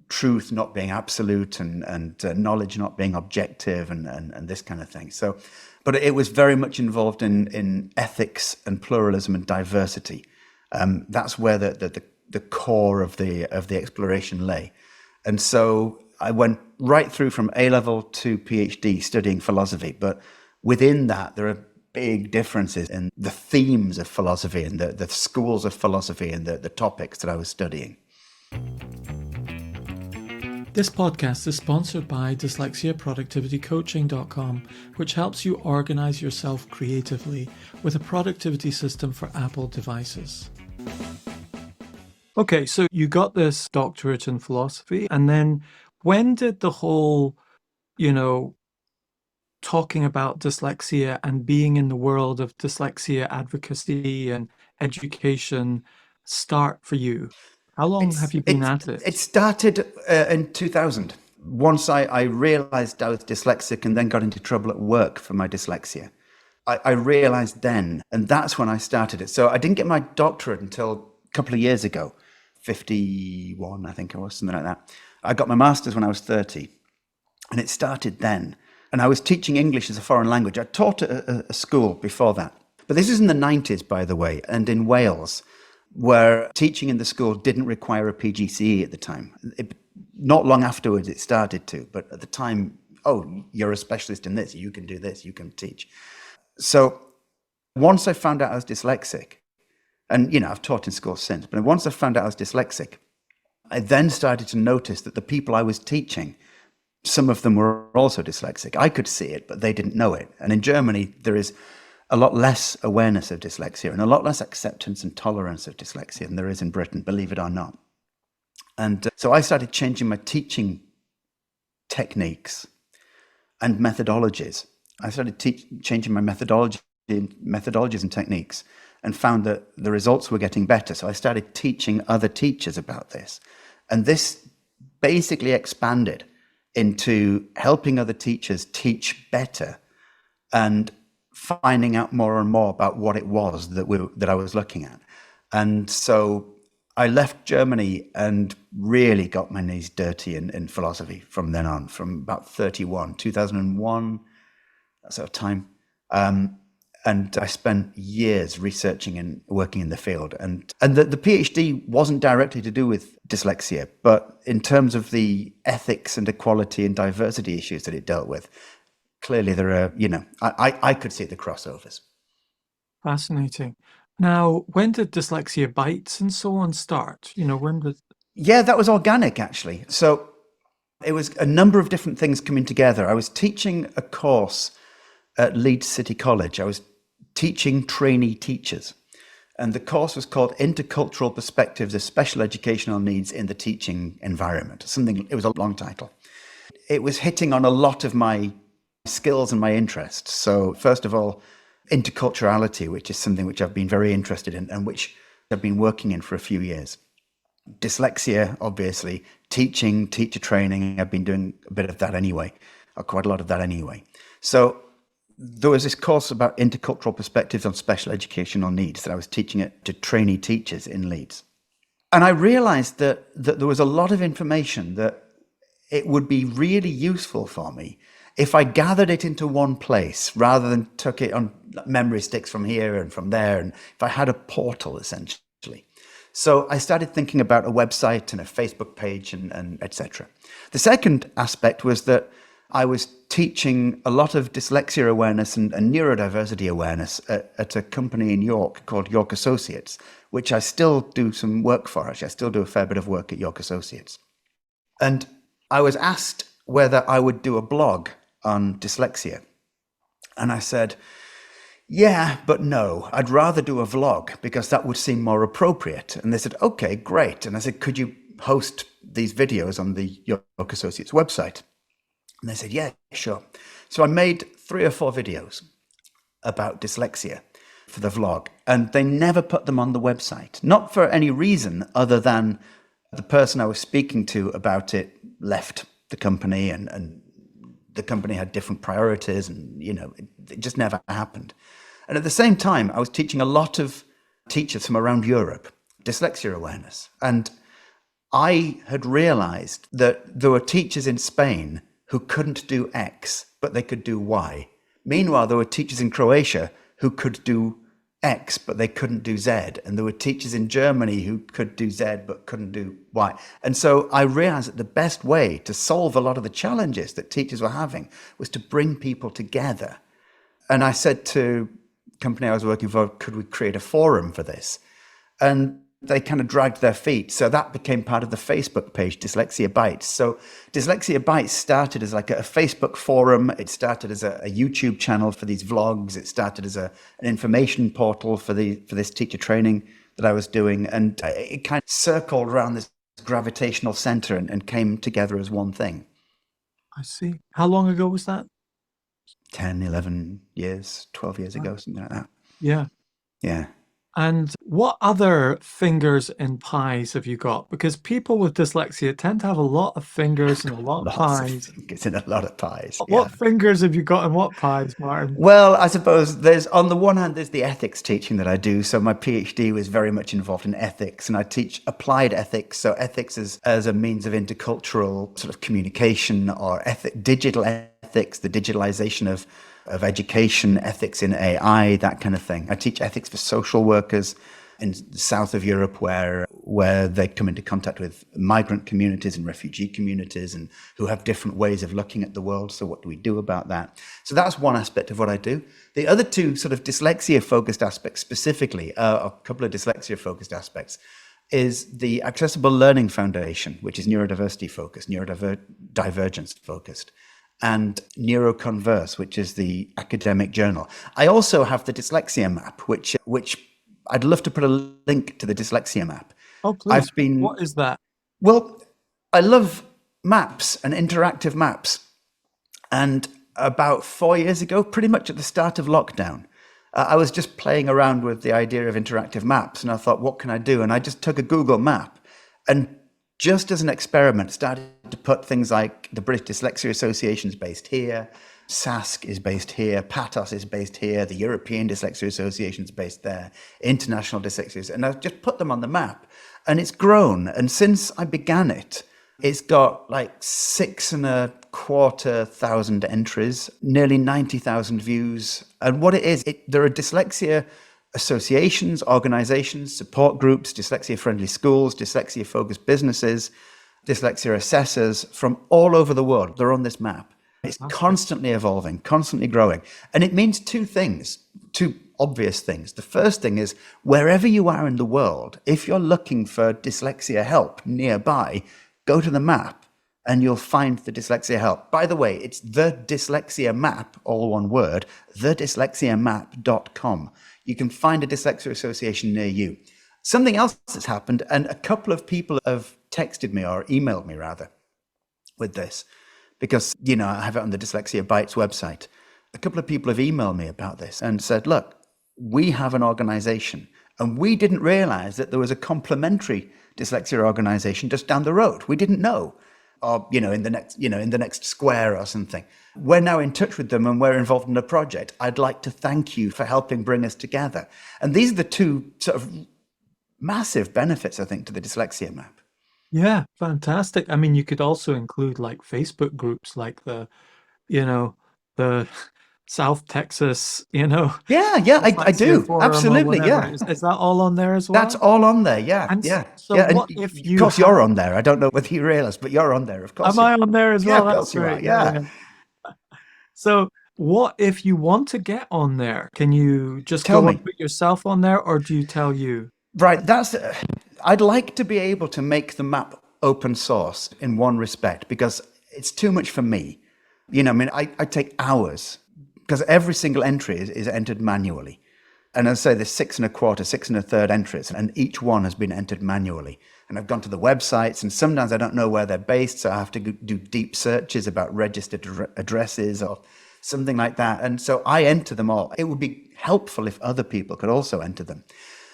truth not being absolute and knowledge not being objective and this kind of thing. So, but it was very much involved in ethics and pluralism and diversity. That's where the core of the exploration lay. And so I went right through from A-level to PhD studying philosophy. But within that, there are big differences in the themes of philosophy and the schools of philosophy and the topics that I was studying. This podcast is sponsored by dyslexiaproductivitycoaching.com, which helps you organize yourself creatively with a productivity system for Apple devices. Okay, so you got this doctorate in philosophy, and then when did the whole, talking about dyslexia and being in the world of dyslexia advocacy and education start for you? How long have you been at it? It started in 2000. Once I realized I was dyslexic and then got into trouble at work for my dyslexia. I realized then, and that's when I started it. So I didn't get my doctorate until a couple of years ago, 51, I think I was, something like that. I got my master's when I was 30, and it started then. And I was teaching English as a foreign language. I taught at a school before that. But this is in the 90s, by the way, and in Wales, where teaching in the school didn't require a PGCE at the time. Not long afterwards, it started to. But at the time, oh, you're a specialist in this, you can do this, you can teach. So once I found out I was dyslexic, and, I've taught in schools since, but once I found out I was dyslexic, I then started to notice that the people I was teaching, some of them were also dyslexic. I could see it, but they didn't know it. And in Germany, there is a lot less awareness of dyslexia and a lot less acceptance and tolerance of dyslexia than there is in Britain, believe it or not. And so I started changing my teaching techniques and methodologies. I started changing my methodologies and techniques and found that the results were getting better. So I started teaching other teachers about this. And this basically expanded into helping other teachers teach better and finding out more and more about what it was that I was looking at. And so I left Germany and really got my knees dirty in philosophy from then on, from about 2001, that sort of time. And I spent years researching and working in the field. And the PhD wasn't directly to do with dyslexia, but in terms of the ethics and equality and diversity issues that it dealt with, clearly there are, I could see the crossovers. Fascinating. Now, when did Dyslexia Bytes and so on start? Yeah, that was organic, actually. So it was a number of different things coming together. I was teaching a course at Leeds City College. I was teaching trainee teachers. And the course was called Intercultural Perspectives of Special Educational Needs in the Teaching Environment. It was a long title. It was hitting on a lot of my skills and my interests. So first of all, interculturality, which is something which I've been very interested in and which I've been working in for a few years. Dyslexia, obviously, teaching, teacher training, I've been doing a bit of that anyway, or quite a lot of that anyway. So there was this course about intercultural perspectives on special educational needs that I was teaching it to trainee teachers in Leeds. And I realized that there was a lot of information that it would be really useful for me if I gathered it into one place rather than took it on memory sticks from here and from there, and if I had a portal, essentially. So I started thinking about a website and a Facebook page and etc. The second aspect was that I was teaching a lot of dyslexia awareness and neurodiversity awareness at a company in York called York Associates, which I still do some work for. Actually, I still do a fair bit of work at York Associates. And I was asked whether I would do a blog on dyslexia. And I said, yeah, but no, I'd rather do a vlog because that would seem more appropriate. And they said, okay, great. And I said, could you host these videos on the York Associates website? And they said, yeah, sure. So I made 3 or 4 videos about dyslexia for the vlog, and they never put them on the website. Not for any reason other than the person I was speaking to about it left the company, and the company had different priorities, and, it just never happened. And at the same time, I was teaching a lot of teachers from around Europe dyslexia awareness. And I had realized that there were teachers in Spain who couldn't do X, but they could do Y. Meanwhile, there were teachers in Croatia who could do X, but they couldn't do Z. And there were teachers in Germany who could do Z, but couldn't do Y. And so I realized that the best way to solve a lot of the challenges that teachers were having was to bring people together. And I said to the company I was working for, could we create a forum for this? And they kind of dragged their feet. So that became part of the Facebook page, Dyslexia Bytes. So Dyslexia Bytes started as like a Facebook forum. It started as a YouTube channel for these vlogs. It started as an information portal for this teacher training that I was doing. And it kind of circled around this gravitational center and came together as one thing. I see. How long ago was that? 10, 11 years, 12 years ago, something like that. Yeah. Yeah. And what other fingers in pies have you got? Because people with dyslexia tend to have a lot of fingers and a lot of pies. Of fingers in a lot of pies. What fingers have you got in what pies, Martin? Well, I suppose on the one hand, there's the ethics teaching that I do. So my PhD was very much involved in ethics, and I teach applied ethics. So ethics as a means of intercultural sort of communication, or digital ethics, the digitalization of education, ethics in AI, that kind of thing. I teach ethics for social workers in the south of Europe, where they come into contact with migrant communities and refugee communities, and who have different ways of looking at the world. So what do we do about that? So that's one aspect of what I do. The other two sort of dyslexia-focused aspects specifically, a couple of dyslexia-focused aspects, is the Accessible Learning Foundation, which is neurodiversity-focused, neurodivergence-focused, and Neuroconverse, which is the academic journal. I also have the Dyslexia map, which I'd love to put a link to the Dyslexia map. Oh, please. What is that? Well, I love maps and interactive maps. And about 4 years ago, pretty much at the start of lockdown, I was just playing around with the idea of interactive maps. And I thought, what can I do? And I just took a Google map and just as an experiment, started to put things like the British Dyslexia Association is based here, SASC is based here, PATOS is based here, the European Dyslexia Association is based there, International Dyslexia, and I've just put them on the map. And it's grown. And since I began it, it's got like 6,250 entries, nearly 90,000 views. And what it is, there are dyslexia associations, organizations, support groups, dyslexia-friendly schools, dyslexia-focused businesses, dyslexia assessors from all over the world. They're on this map. It's constantly evolving, constantly growing. And it means two things, two obvious things. The first thing is, wherever you are in the world, if you're looking for dyslexia help nearby, go to the map and you'll find the dyslexia help. By the way, it's the Dyslexia Map, all one word, thedyslexiamap.com. You can find a dyslexia association near you. Something else has happened, and a couple of people have texted me, or emailed me rather, with this, because, I have it on the Dyslexia Bytes website. A couple of people have emailed me about this and said, look, we have an organization, and we didn't realize that there was a complementary dyslexia organization just down the road. We didn't know. Or, in the next square or something. We're now in touch with them and we're involved in a project. I'd like to thank you for helping bring us together. And these are the two sort of massive benefits, I think, to the Dyslexia map. Yeah, fantastic. I mean, you could also include like Facebook groups, like the South Texas, Yeah, I do. Absolutely, yeah. Is that all on there as well? That's all on there, yeah. And yeah. so yeah. what if you... Of course, you're on there. I don't know whether you realize, but you're on there, of course. Am I on there as well? Yeah, That's great. Yeah. So what if you want to get on there? Can you just go and put yourself on there, or do you tell you? Right, I'd like to be able to make the map open source in one respect, because it's too much for me. I take hours, because every single entry is entered manually. And as I say, there's 6 1/3 entries, and each one has been entered manually. And I've gone to the websites, and sometimes I don't know where they're based, so I have to do deep searches about registered addresses or something like that. And so I enter them all. It would be helpful if other people could also enter them.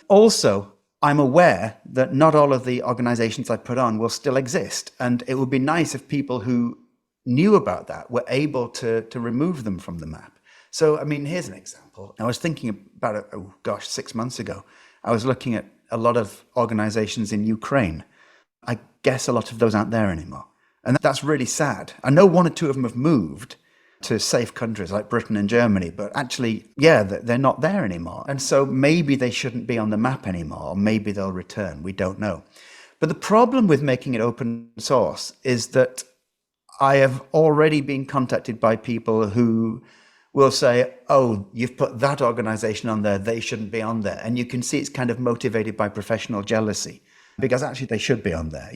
Also, I'm aware that not all of the organizations I put on will still exist. And it would be nice if people who knew about that were able to remove them from the map. So, here's an example. I was thinking about it, 6 months ago. I was looking at a lot of organizations in Ukraine. I guess a lot of those aren't there anymore. And that's really sad. I know 1 or 2 of them have moved to safe countries like Britain and Germany, but actually, they're not there anymore. And so maybe they shouldn't be on the map anymore, or maybe they'll return. We don't know. But the problem with making it open source is that I have already been contacted by people who will say, oh, you've put that organization on there, they shouldn't be on there. And you can see it's kind of motivated by professional jealousy, because actually they should be on there.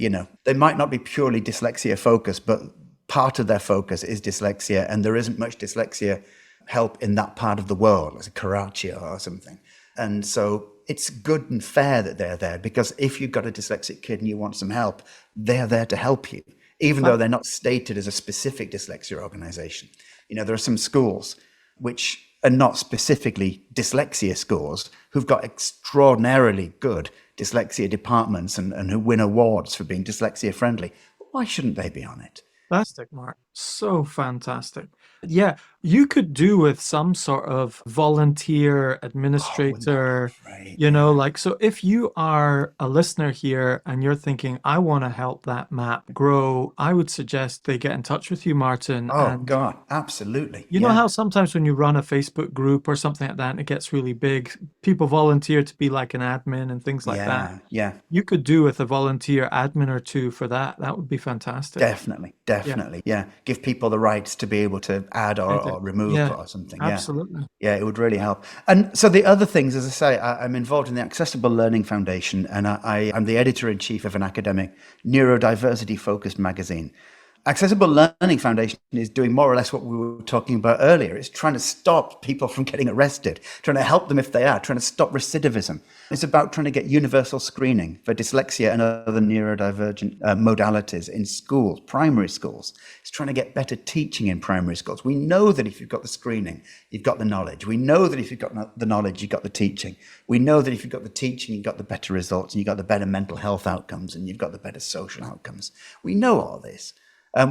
They might not be purely dyslexia focused, but part of their focus is dyslexia, and there isn't much dyslexia help in that part of the world, like Karachi or something. And so it's good and fair that they're there, because if you've got a dyslexic kid and you want some help, they're there to help you, even though they're not stated as a specific dyslexia organization. There are some schools which are not specifically dyslexia schools who've got extraordinarily good dyslexia departments and who win awards for being dyslexia friendly. Why shouldn't they be on it? Fantastic, Mark. So fantastic. Yeah, you could do with some sort of volunteer administrator, like, so if you are a listener here and you're thinking, I want to help that map grow, I would suggest they get in touch with you, Martin. Oh, God, absolutely. You know how sometimes when you run a Facebook group or something like that and it gets really big, people volunteer to be like an admin and things like that. Yeah. You could do with a volunteer admin or two for that. That would be fantastic. Definitely. Yeah. Give people the rights to be able to add or remove or something. Absolutely. Yeah, it would really help. And so the other things, as I say, I'm involved in the Accessible Learning Foundation, and I'm the editor-in-chief of an academic neurodiversity focused magazine. Accessible Learning Foundation is doing more or less what we were talking about earlier. It's trying to stop people from getting arrested, trying to help them if they are, trying to stop recidivism. It's about trying to get universal screening for dyslexia and other neurodivergent modalities in schools, primary schools. It's trying to get better teaching in primary schools. We know that if you've got the screening, you've got the knowledge. We know that if you've got the knowledge, you've got the teaching. We know that if you've got the teaching, you've got the better results, and you've got the better mental health outcomes, and you've got the better social outcomes. We know all this.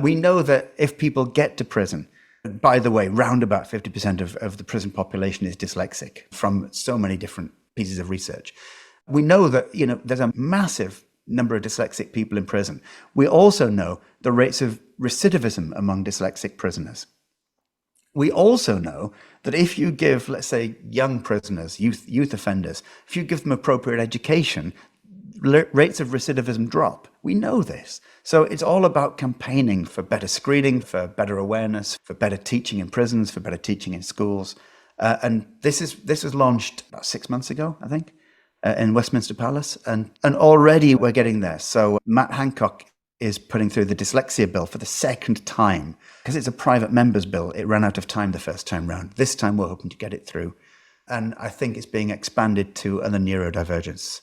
We know that if people get to prison, by the way, round about 50% of the prison population is dyslexic from so many different pieces of research. We know that, there's a massive number of dyslexic people in prison. We also know the rates of recidivism among dyslexic prisoners. We also know that if you give, let's say, young prisoners, youth offenders, if you give them appropriate education, rates of recidivism drop. We know this. So it's all about campaigning for better screening, for better awareness, for better teaching in prisons, for better teaching in schools. And this was launched about 6 months ago, I think, in Westminster Palace. And already we're getting there. So Matt Hancock is putting through the dyslexia bill for the second time. Because it's a private member's bill, it ran out of time the first time round. This time we're hoping to get it through. And I think it's being expanded to other neurodivergence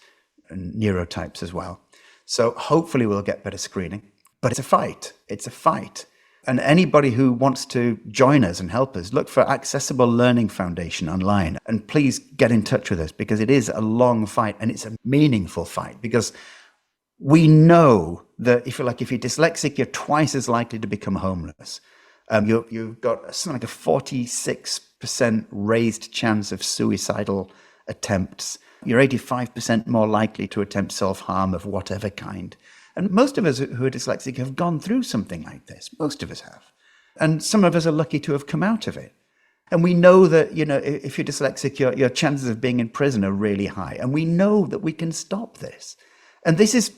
and neurotypes as well. So hopefully we'll get better screening. But it's a fight. It's a fight. And anybody who wants to join us and help us, look for Accessible Learning Foundation online. And please get in touch with us, because it is a long fight and it's a meaningful fight. Because we know that if you're dyslexic, you're twice as likely to become homeless. You've got something like a 46% raised chance of suicidal attempts. You're 85% more likely to attempt self-harm of whatever kind. And most of us who are dyslexic have gone through something like this. Most of us have. And some of us are lucky to have come out of it. And we know that, if you're dyslexic, your chances of being in prison are really high. And we know that we can stop this. And this is,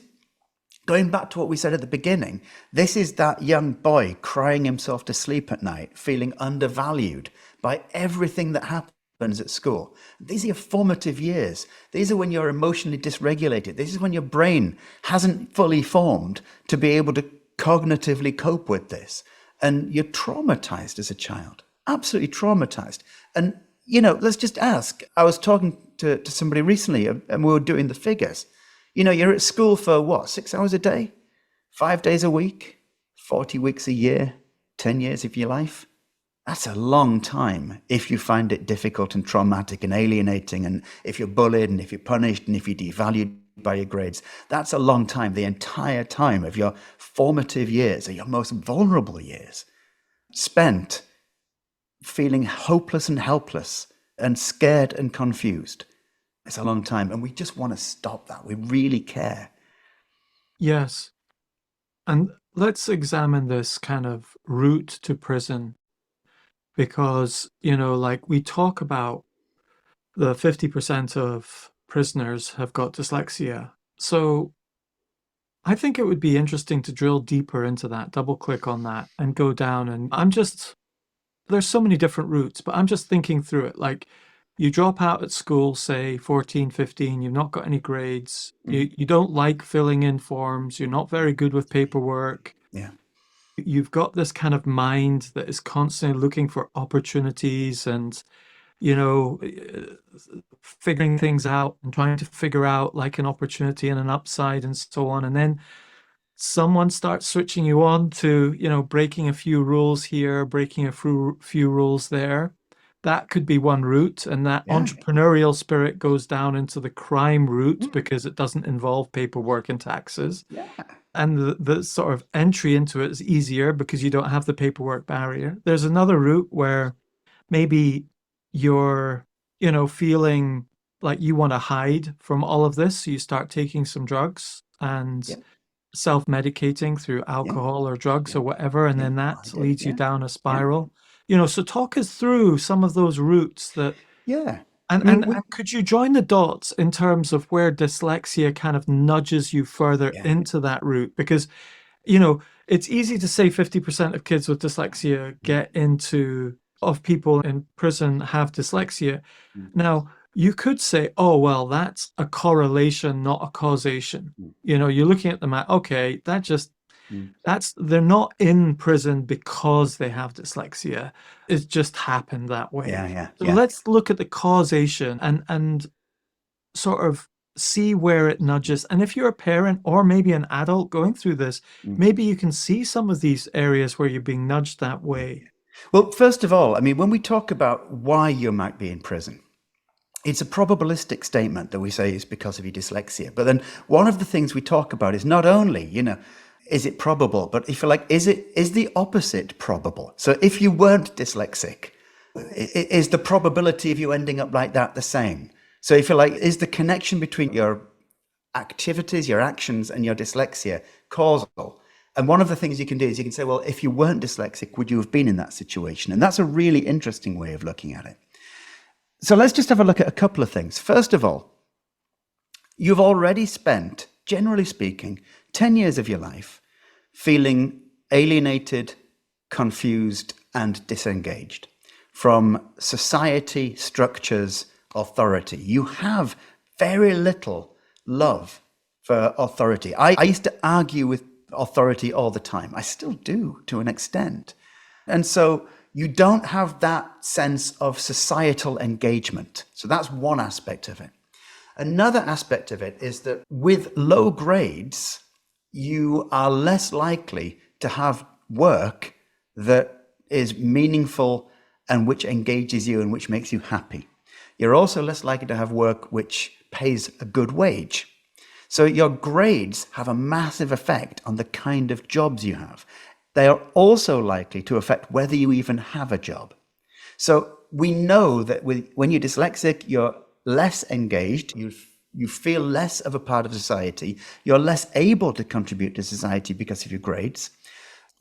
going back to what we said at the beginning, this is that young boy crying himself to sleep at night, feeling undervalued by everything that happens at school. These are your formative years. These are when you're emotionally dysregulated. This is when your brain hasn't fully formed to be able to cognitively cope with this. And you're traumatized as a child, absolutely traumatized. And, let's just ask. I was talking to somebody recently and we were doing the figures. You're at school for what, 6 hours a day, 5 days a week, 40 weeks a year, 10 years of your life. That's a long time if you find it difficult and traumatic and alienating, and if you're bullied and if you're punished and if you're devalued by your grades. That's a long time, the entire time of your formative years, or your most vulnerable years, spent feeling hopeless and helpless and scared and confused. It's a long time, and we just want to stop that. We really care. Yes. And let's examine this kind of route to prison. Because, we talk about the 50% of prisoners have got dyslexia. So I think it would be interesting to drill deeper into that, double click on that and go down. And I'm just there's so many different routes, but I'm just thinking through it. Like you drop out at school, say 14, 15, you've not got any grades, you don't like filling in forms, you're not very good with paperwork. Yeah. You've got this kind of mind that is constantly looking for opportunities and, you know, figuring things out and trying to figure out like an opportunity and an upside and so on. And then someone starts switching you on to, you know, breaking a few rules here, breaking a few rules there. That could be one route, and that Yeah. entrepreneurial spirit goes down into the crime route because it doesn't involve paperwork and taxes. Yeah. And the sort of entry into it is easier because you don't have the paperwork barrier. There's another route where maybe you're, you know, feeling like you want to hide from all of this. So you start taking some drugs and Yeah. self-medicating through Yeah. alcohol or drugs or whatever, and then I that did. leads you Yeah. down a spiral. You know, so talk us through some of those routes that, Yeah. and, I mean, and could you join the dots in terms of where dyslexia kind of nudges you further Yeah. into that route? Because, you know, it's easy to say 50% of kids with dyslexia get into, of people in prison have dyslexia. Now, you could say, oh, well, that's a correlation, not a causation. You know, you're looking at them at, okay, they're not in prison because they have dyslexia. It just happened that way. Yeah. So let's look at the causation and sort of see where it nudges. And if you're a parent or maybe an adult going through this, maybe you can see some of these areas where you're being nudged that way. Well, first of all, I mean, when we talk about why you might be in prison, it's a probabilistic statement that we say is because of your dyslexia. But then one of the things we talk about is not only, you know, is it probable, but if you're like, is the opposite probable? So if you weren't dyslexic, is the probability of you ending up like that the same? So if you're like, is the connection between your activities, your actions, and your dyslexia causal? And one of the things you can do is you can say, well, if you weren't dyslexic, would you have been in that situation? And that's a really interesting way of looking at it. So let's just have a look at a couple of things. First of all, you've already spent, generally speaking, 10 years of your life feeling alienated, confused, and disengaged from society, structures, authority. You have very little love for authority. I used to argue with authority all the time. I still do to an extent. And so you don't have that sense of societal engagement. So that's one aspect of it. Another aspect of it is that with low grades, you are less likely to have work that is meaningful and which engages you and which makes you happy. You're also less likely to have work which pays a good wage. So your grades have a massive effect on the kind of jobs you have. They are also likely to affect whether you even have a job. So we know that when you're dyslexic, you're less engaged, you feel less of a part of society, you're less able to contribute to society because of your grades.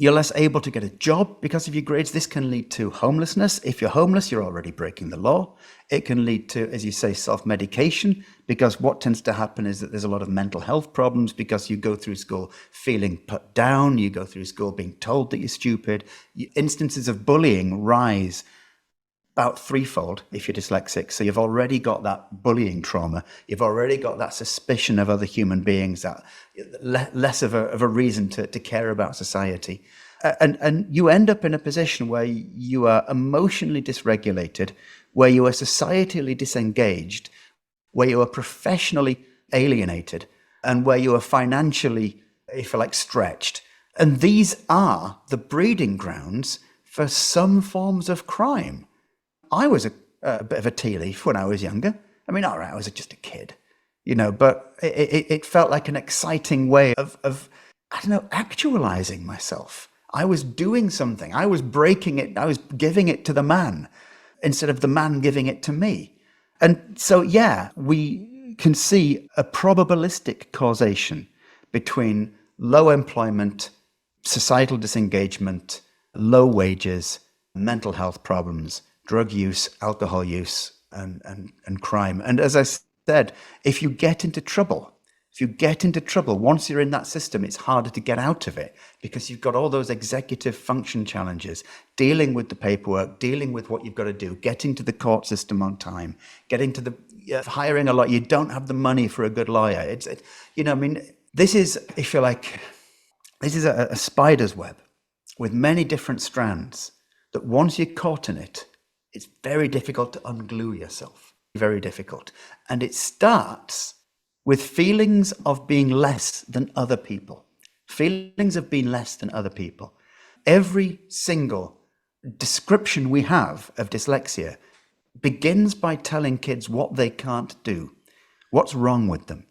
You're less able to get a job because of your grades. This can lead to homelessness. If you're homeless, you're already breaking the law. It can lead to, as you say, self-medication, because what tends to happen is that there's a lot of mental health problems because you go through school feeling put down, you go through school being told that you're stupid. Instances of bullying rise about threefold if you're dyslexic. So you've already got that bullying trauma. You've already got that suspicion of other human beings, that less of a reason to care about society. And you end up in a position where you are emotionally dysregulated, where you are societally disengaged, where you are professionally alienated, and where you are financially, if you like, stretched. And these are the breeding grounds for some forms of crime. I was a bit of a tea leaf when I was younger. I mean, all right, I was just a kid, you know, but it felt like an exciting way of I don't know, actualizing myself. I was doing something. I was breaking it. I was giving it to the man instead of the man giving it to me. And so, yeah, we can see a probabilistic causation between low employment, societal disengagement, low wages, mental health problems, drug use, alcohol use, and crime. And as I said, if you get into trouble, If you get into trouble, once you're in that system, it's harder to get out of it because you've got all those executive function challenges, dealing with the paperwork, dealing with what you've got to do, getting to the court system on time, getting to the hiring a lawyer. You don't have the money for a good lawyer. This is, if you like, this is a spider's web with many different strands that once you're caught in it, it's very difficult to unglue yourself. Very difficult. And it starts with feelings of being less than other people. Feelings of being less than other people. Every single description we have of dyslexia begins by telling kids what they can't do, what's wrong with them.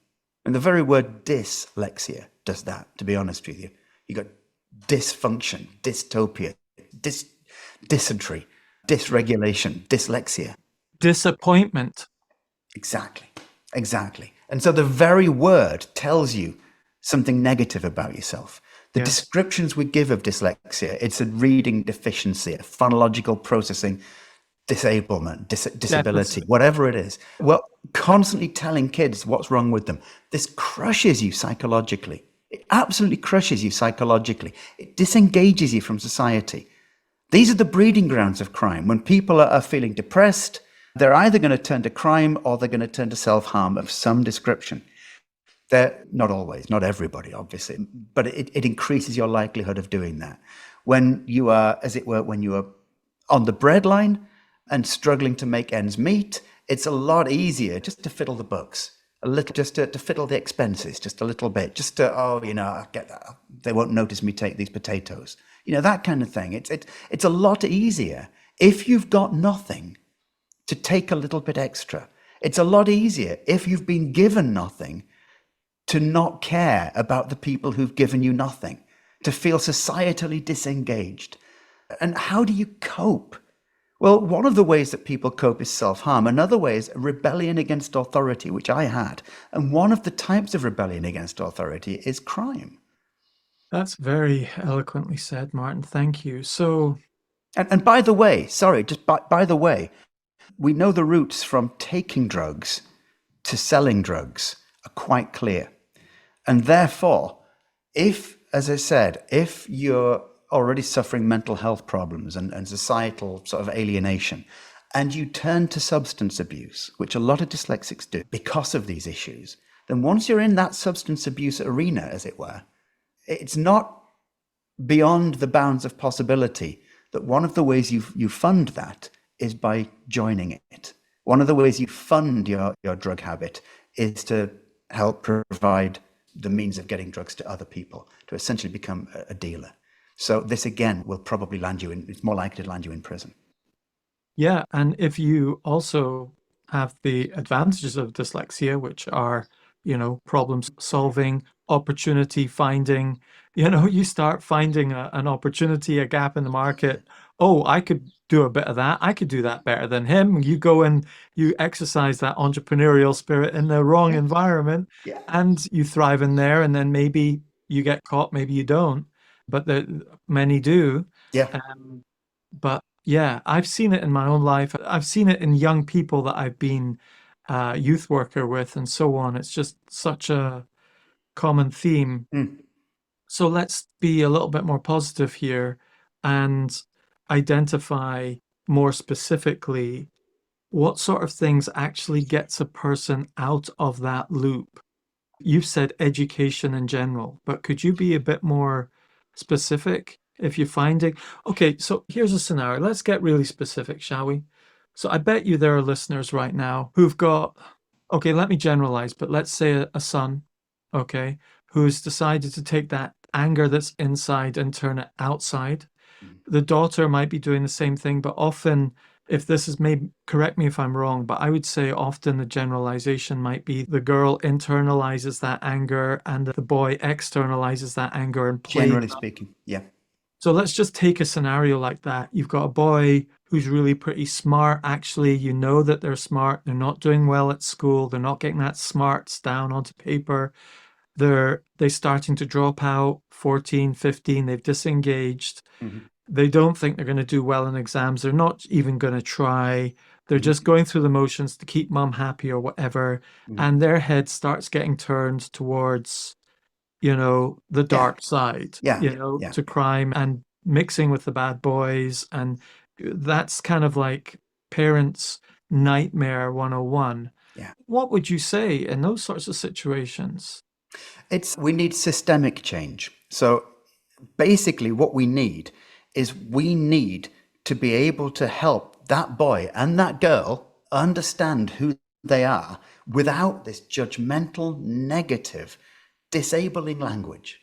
And the very word dyslexia does that, to be honest with you. You got dysfunction, dystopia, dysentery, dysregulation, dyslexia. Disappointment. Exactly. And so the very word tells you something negative about yourself. The descriptions we give of dyslexia, it's a reading deficiency, a phonological processing disablement, disability, whatever it is. Well, constantly telling kids what's wrong with them. This crushes you psychologically. It absolutely crushes you psychologically. It disengages you from society. These are the breeding grounds of crime. When people are feeling depressed, they're either going to turn to crime or they're going to turn to self-harm of some description. They're not always, not everybody, obviously, but it increases your likelihood of doing that. When you are, as it were, when you are on the breadline and struggling to make ends meet, it's a lot easier just to fiddle the books, a little, just to fiddle the expenses, just a little bit, just to, I get that. They won't notice me take these potatoes. That kind of thing. It's a lot easier if you've got nothing to take a little bit extra. It's a lot easier if you've been given nothing to not care about the people who've given you nothing, to feel societally disengaged. And how do you cope? Well, one of the ways that people cope is self-harm. Another way is rebellion against authority, which I had. And one of the types of rebellion against authority is crime. That's very eloquently said, Martin. Thank you. So, and by the way, sorry, just by the way, we know the routes from taking drugs to selling drugs are quite clear. And therefore, if you're already suffering mental health problems and societal sort of alienation, and you turn to substance abuse, which a lot of dyslexics do because of these issues, then once you're in that substance abuse arena, as it were, it's not beyond the bounds of possibility that one of the ways you fund that is by joining it. One of the ways you fund your drug habit is to help provide the means of getting drugs to other people, to essentially become a dealer. So this, again, will probably it's more likely to land you in prison. Yeah, and if you also have the advantages of dyslexia, which are, problem solving, opportunity finding, you start finding an opportunity, a gap in the market. Oh, I could do a bit of that. I could do that better than him. You go and you exercise that entrepreneurial spirit in the wrong environment, and you thrive in there. And then maybe you get caught, maybe you don't, but many do. Yeah. But yeah, I've seen it in my own life. I've seen it in young people that I've been a youth worker with and so on. It's just such a common theme. So let's be a little bit more positive here and identify more specifically what sort of things actually gets a person out of that loop. You've said education in general, but could you be a bit more specific if you're finding? Okay, so here's a scenario. Let's get really specific, shall we? So I bet you there are listeners right now who've got, okay, let me generalize, but let's say a son, okay, who's decided to take that anger that's inside and turn it outside. The daughter might be doing the same thing, but often, if this is maybe, correct me if I'm wrong, but I would say often the generalization might be the girl internalizes that anger and the boy externalizes that anger and plays. Generally speaking, yeah. So let's just take a scenario like that. You've got a boy who's really pretty smart. Actually, you know that they're smart. They're not doing well at school. They're not getting that smarts down onto paper. They're starting to drop out, 14, 15. They've disengaged. They don't think they're going to do well in exams. They're not even going to try. They're just going through the motions to keep mom happy or whatever, and their head starts getting turned towards, the Yeah. dark side, Yeah. Yeah. to crime and mixing with the bad boys. And that's kind of like parents' nightmare 101. Yeah. What would you say in those sorts of situations? We need systemic change. So basically what we need to be able to help that boy and that girl understand who they are without this judgmental, negative, disabling language.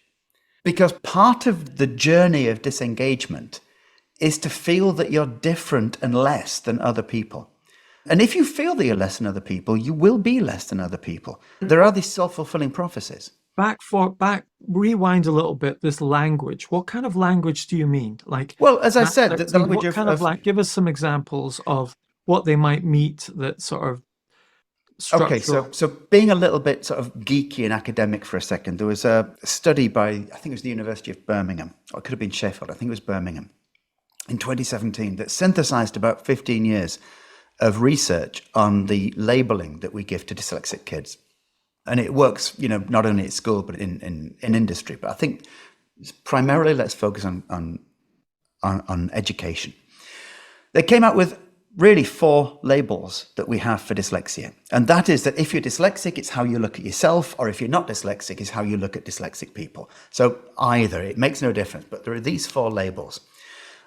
Because part of the journey of disengagement is to feel that you're different and less than other people. And if you feel that you're less than other people, you will be less than other people. There are these self-fulfilling prophecies. Rewind a little bit, this language. What kind of language do you mean? Like, well, as I said, the language give us some examples of what they might meet that sort of structural. Okay, so being a little bit sort of geeky and academic for a second, there was a study by, I think it was the University of Birmingham, or it could have been Sheffield, I think it was Birmingham, in 2017, that synthesized about 15 years of research on the labeling that we give to dyslexic kids. And it works, not only at school, but in industry. But I think primarily let's focus on education. They came out with really 4 labels that we have for dyslexia. And that is that if you're dyslexic, it's how you look at yourself, or if you're not dyslexic, it's how you look at dyslexic people. So either, it makes no difference, but there are these 4 labels.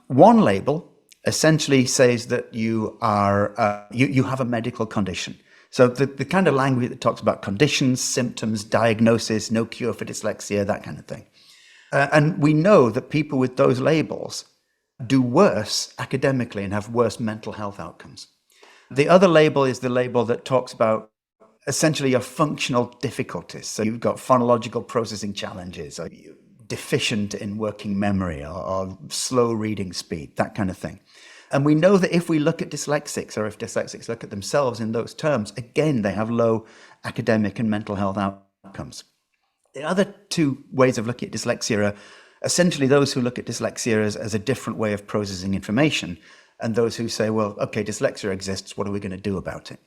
One label essentially says that you are you have a medical condition. So the kind of language that talks about conditions, symptoms, diagnosis, no cure for dyslexia, that kind of thing. And we know that people with those labels do worse academically and have worse mental health outcomes. The other label is the label that talks about essentially your functional difficulties. So you've got phonological processing challenges, or you're deficient in working memory, or slow reading speed, that kind of thing. And we know that if we look at dyslexics, or if dyslexics look at themselves in those terms, again, they have low academic and mental health outcomes. The other 2 ways of looking at dyslexia are essentially those who look at dyslexia as a different way of processing information, and those who say, well, okay, dyslexia exists, what are we going to do about it?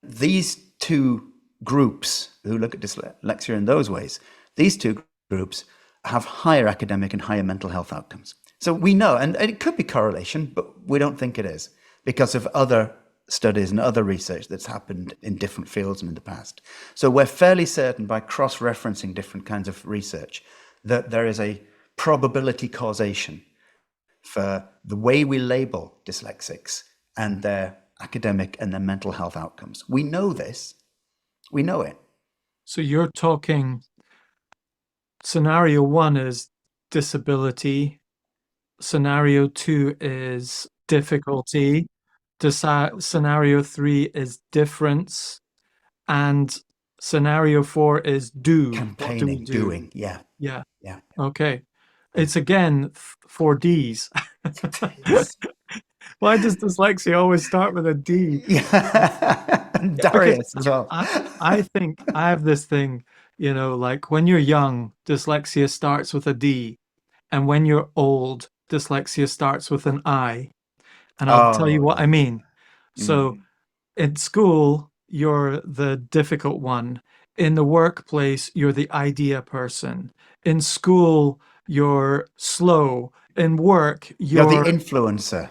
These 2 groups who look at dyslexia in those ways, these 2 groups have higher academic and higher mental health outcomes. So we know, and it could be correlation, but we don't think it is, because of other studies and other research that's happened in different fields and in the past. So we're fairly certain by cross-referencing different kinds of research that there is a probability causation for the way we label dyslexics and their academic and their mental health outcomes. We know this. We know it. So you're talking scenario 1 is disability. Scenario 2 is difficulty. Scenario 3 is difference. And scenario 4 is do. Campaigning, what do we do? doing. Yeah. Yeah. Yeah. Okay. It's again 4 Ds. Why does dyslexia always start with a D? Yeah. And Darius as well. I think I have this thing, like when you're young, dyslexia starts with a D. And when you're old, dyslexia starts with an I. And I'll tell you what I mean. So in school, you're the difficult one. In the workplace, you're the idea person. In school, you're slow. In work, you're the influencer.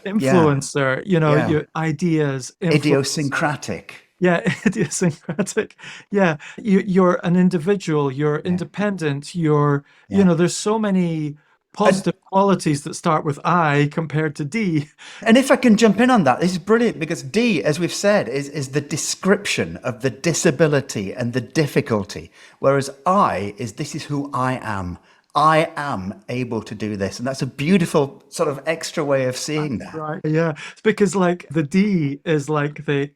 Your ideas. Idiosyncratic. Yeah, idiosyncratic. Yeah, you're an individual. You're independent. You're, there's so many positive qualities that start with I compared to D. And if I can jump in on that, this is brilliant, because D, as we've said, is the description of the disability and the difficulty, whereas I this is who I am. I am able to do this. And that's a beautiful sort of extra way of seeing that. Right. Yeah. It's because like the D is like the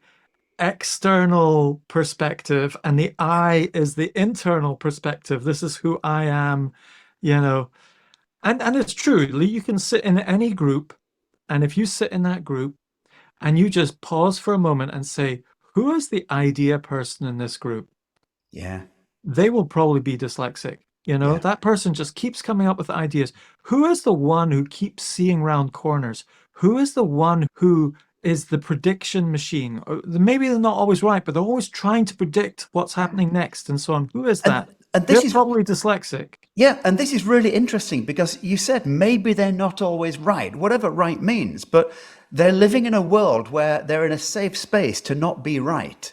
external perspective and the I is the internal perspective. This is who I am, And it's true. You can sit in any group, and if you sit in that group and you just pause for a moment and say, who is the idea person in this group? Yeah. They will probably be dyslexic. That person just keeps coming up with ideas. Who is the one who keeps seeing round corners? Who is the one who is the prediction machine. Maybe they're not always right, but they're always trying to predict what's happening next and so on. Who is that? And They're this is probably dyslexic. Yeah, and this is really interesting because you said maybe they're not always right, whatever right means, but they're living in a world where they're in a safe space to not be right.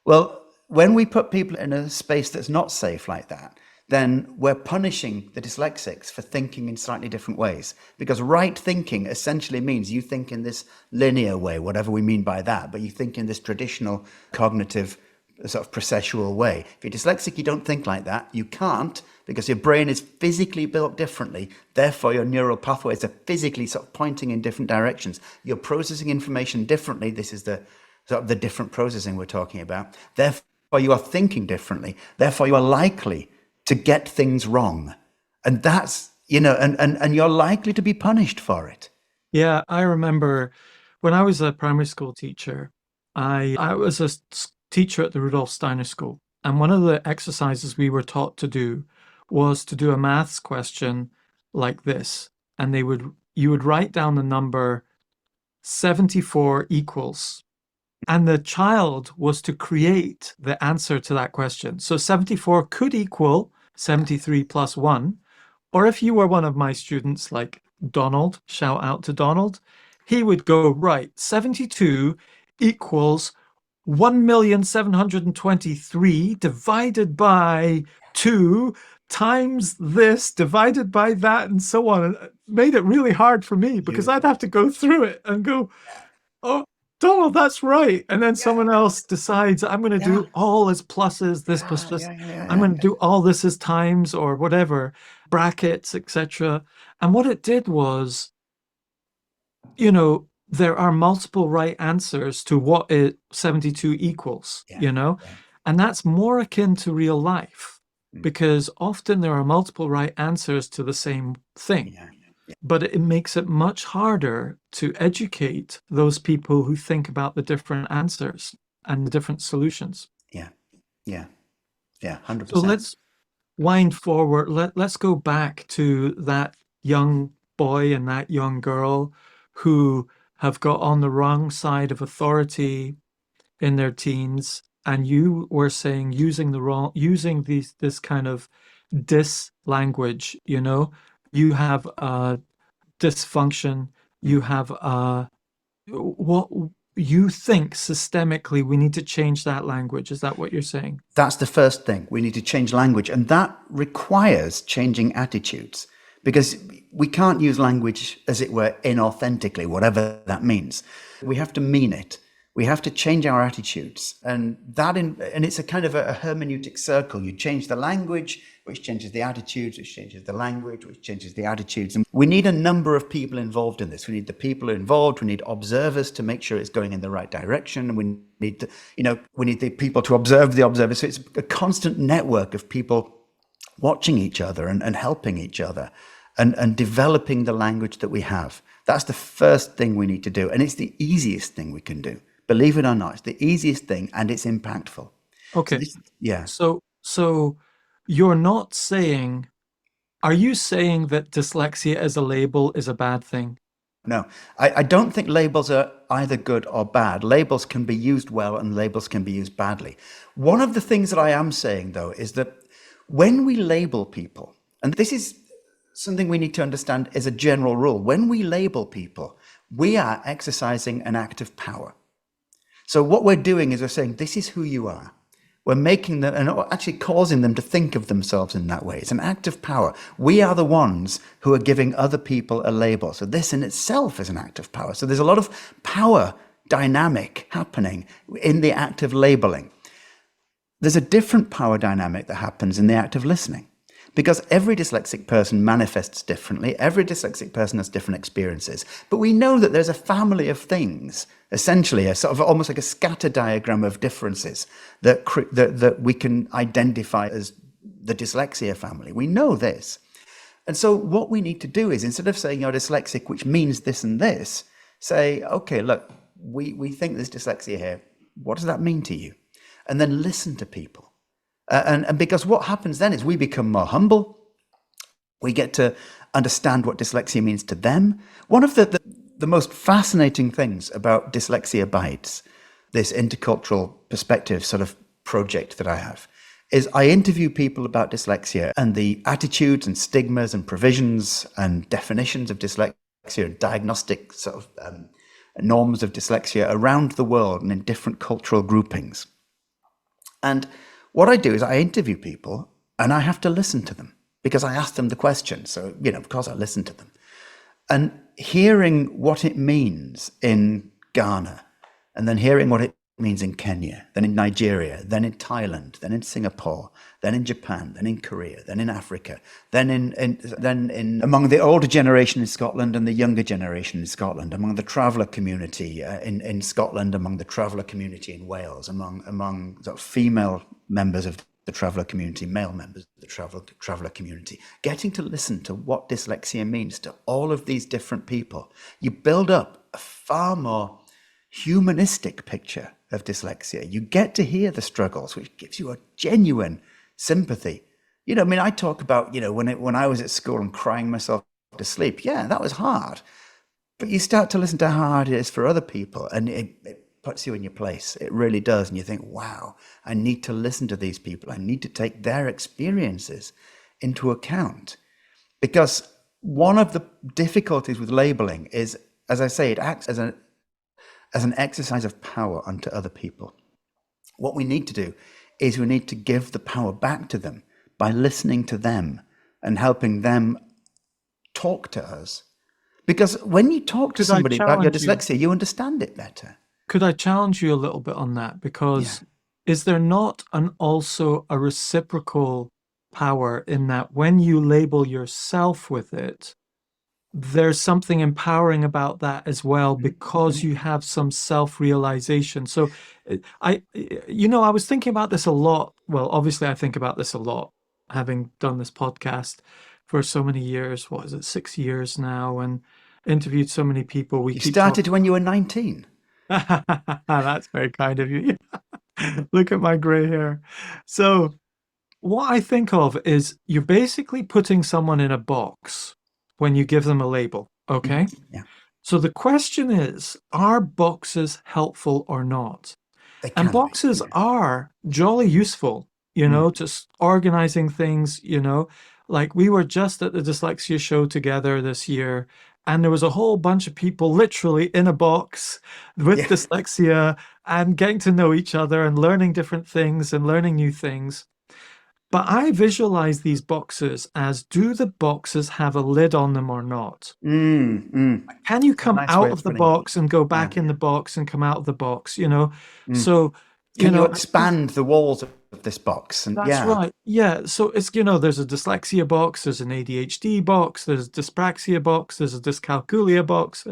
Well, when we put people in a space that's not safe like that, then we're punishing the dyslexics for thinking in slightly different ways. Because right thinking essentially means you think in this linear way, whatever we mean by that, but you think in this traditional cognitive sort of processual way. If you're dyslexic, you don't think like that. You can't, because your brain is physically built differently. Therefore, your neural pathways are physically sort of pointing in different directions. You're processing information differently. This is the sort of the different processing we're talking about. Therefore, you are thinking differently. Therefore, you are likely to get things wrong. And that's, and you're likely to be punished for it. Yeah, I remember when I was a primary school teacher, I was a teacher at the Rudolf Steiner School. And one of the exercises we were taught to do was to do a maths question like this. And you would write down the number 74 equals. And the child was to create the answer to that question. So 74 could equal 73 plus 1. Or if you were one of my students like Donald, shout out to Donald, he would go, right, 72 equals 1,723,000 divided by 2 times this divided by that and so on. And it made it really hard for me because I'd have to go through it and go, oh, Donald, that's right. And then someone else decides I'm going to do all as pluses, this plus this. I'm going to do all this as times or whatever, brackets, etc. And what it did was, there are multiple right answers to what 72 equals, and that's more akin to real life because often there are multiple right answers to the same thing. But it makes it much harder to educate those people who think about the different answers and the different solutions. Yeah, 100%. So let's wind forward. Let's go back to that young boy and that young girl who have got on the wrong side of authority in their teens, and you were saying using this kind of language, you have dysfunction, you have what you think systemically we need to change that language. Is that what you're saying? That's the first thing. We need to change language, and that requires changing attitudes, because we can't use language, as it were, inauthentically, whatever that means. We have to mean it. We have to change our attitudes, and it's a kind of a hermeneutic circle. You change the language, which changes the attitudes, which changes the language, which changes the attitudes. And we need a number of people involved in this. We need the people involved. We need observers to make sure it's going in the right direction. And we need the people to observe the observers. So it's a constant network of people watching each other and helping each other and developing the language that we have. That's the first thing we need to do. And it's the easiest thing we can do. Believe it or not, it's the easiest thing, and it's impactful. Okay. So you're not saying, are you saying that dyslexia as a label is a bad thing? No, I don't think labels are either good or bad. Labels can be used well and labels can be used badly. One of the things that I am saying, though, is that when we label people, and this is something we need to understand as a general rule, when we label people, we are exercising an act of power. So what we're doing is we're saying, this is who you are. We're making them, and actually causing them to think of themselves in that way. It's an act of power. We are the ones who are giving other people a label. So this in itself is an act of power. So there's a lot of power dynamic happening in the act of labeling. There's a different power dynamic that happens in the act of listening. Because every dyslexic person manifests differently. Every dyslexic person has different experiences. But we know that there's a family of things, essentially a sort of almost like a scatter diagram of differences that we can identify as the dyslexia family. We know this. And so what we need to do is, instead of saying you're dyslexic, which means this and this, say, okay, look, we think there's dyslexia here. What does that mean to you? And then listen to people. And because what happens then is we become more humble. We get to understand what dyslexia means to them. One of the the most fascinating things about Dyslexia Bytes, this intercultural perspective sort of project that I have, is I interview people about dyslexia and the attitudes and stigmas and provisions and definitions of dyslexia and diagnostic sort of norms of dyslexia around the world and in different cultural groupings. And what I do is I interview people and I have to listen to them because I ask them the question. So, of course I listen to them. And hearing what it means in Ghana, and then hearing what it means in Kenya, then in Nigeria, then in Thailand, then in Singapore, then in Japan, then in Korea, then in Africa, then in among the older generation in Scotland and the younger generation in Scotland, among the traveller community in Scotland, among the traveller community in Wales, among sort of female members of the traveller community, male members of the traveller community, getting to listen to what dyslexia means to all of these different people, you build up a far more humanistic picture of dyslexia. You get to hear the struggles, which gives you a genuine sympathy. I talk about, when I was at school and crying myself to sleep. Yeah, that was hard. But you start to listen to how hard it is for other people, and it puts you in your place. It really does. And you think, wow, I need to listen to these people. I need to take their experiences into account. Because one of the difficulties with labeling is, as I say, it acts as an exercise of power unto other people. What we need to do is we need to give the power back to them by listening to them and helping them talk to us. Because when you talk to somebody about your dyslexia, you understand it better. Could I challenge you a little bit on that? Because is there not also a reciprocal power in that when you label yourself with it, there's something empowering about that as well, because you have some self-realization. So I was thinking about this a lot. Well, obviously I think about this a lot, having done this podcast for so many years. What is it, 6 years now, and interviewed so many people. You started when you were 19. That's very kind of you. Look at my gray hair. So what I think of is you're basically putting someone in a box when you give them a label, okay? Yeah. So the question is, are boxes helpful or not? And boxes are jolly useful, just organizing things, like we were just at the dyslexia show together this year, and there was a whole bunch of people literally in a box with dyslexia and getting to know each other and learning different things and learning new things. But I visualize these boxes as, do the boxes have a lid on them or not? Can you come out of the box and go back in the box and come out of the box, So, can you expand the walls of this box? And that's right. Yeah. So it's, there's a dyslexia box, there's an ADHD box, there's a dyspraxia box, there's a dyscalculia box,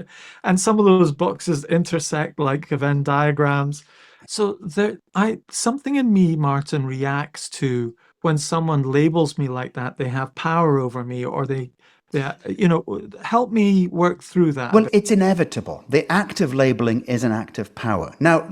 and some of those boxes intersect like Venn diagrams. So something in me, Martin, reacts to when someone labels me like that. They have power over me, or they help me work through that. Well, it's inevitable. The act of labeling is an act of power. Now,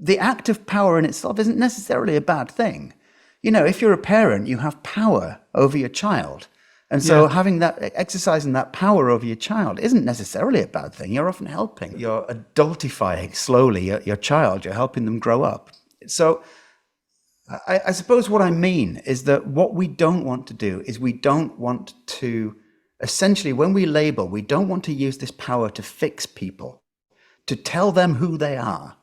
the act of power in itself isn't necessarily a bad thing. If you're a parent, you have power over your child. And so exercising that power over your child isn't necessarily a bad thing. You're often helping. You're adultifying slowly your child. You're helping them grow up. So I suppose what I mean is that what we don't want to do is we don't want to, essentially, when we label, we don't want to use this power to fix people, to tell them who they are,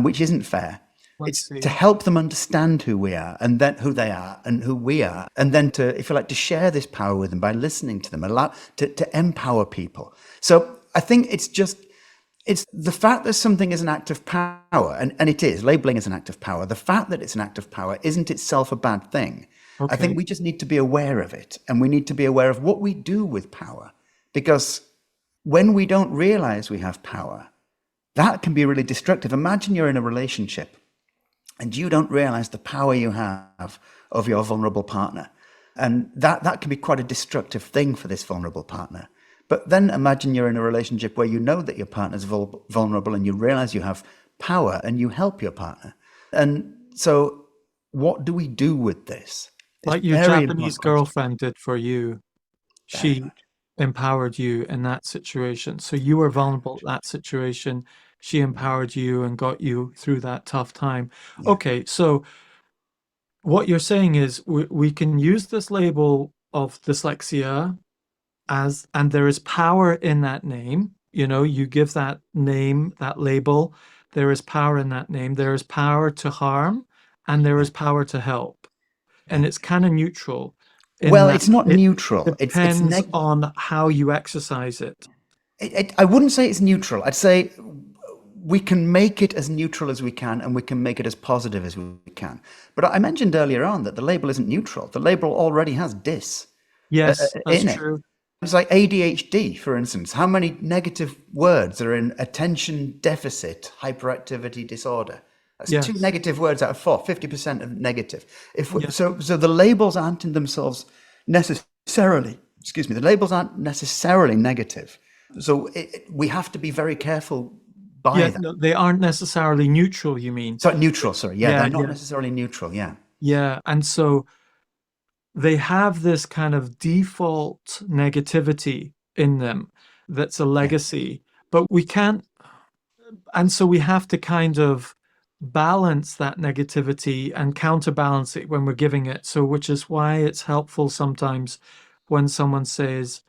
which isn't fair. It's to help them understand who we are, and then who they are and who we are, and then to, if you like, to share this power with them by listening to them, allow to empower people. So I think it's the fact that something is an act of power, and it is, labeling is an act of power. The fact that it's an act of power isn't itself a bad thing. Okay. I think we just need to be aware of it, and we need to be aware of what we do with power, because when we don't realize we have power, that can be really destructive. Imagine you're in a relationship and you don't realize the power you have of your vulnerable partner. And that can be quite a destructive thing for this vulnerable partner. But then imagine you're in a relationship where you know that your partner's vulnerable and you realize you have power and you help your partner. And so what do we do with this? Like your Japanese girlfriend did for you. She empowered you in that situation. So you were vulnerable at that situation. She empowered you and got you through that tough time. Yeah. Okay, so what you're saying is we can use this label of dyslexia as, and there is power in that name. You know, you give that name, that label, there is power in that name. There is power to harm and there Yeah. is power to help. Yeah. And it's kind of neutral in Well, that it's not it neutral. It's depends on how you exercise it. I wouldn't say it's neutral. I'd say we can make it as neutral as we can, and we can make it as positive as we can. But I mentioned earlier on that the label isn't neutral. The label already has dis Yes, that's in it. true. It's like ADHD, for instance. How many negative words are in attention deficit hyperactivity disorder? That's two Yes. negative words out of four, 50% of negative. Yeah. So the labels aren't in themselves necessarily, excuse me, the labels aren't necessarily negative. So we have to be very careful by Yeah, that. no, they aren't necessarily neutral, you mean? So neutral, sorry. Yeah, Yeah, they're not yeah. necessarily neutral. Yeah. Yeah. And so they have this kind of default negativity in them that's a Yeah. legacy, but we can't, and so we have to kind of balance that negativity and counterbalance it when we're giving it. So, which is why it's helpful sometimes when someone says,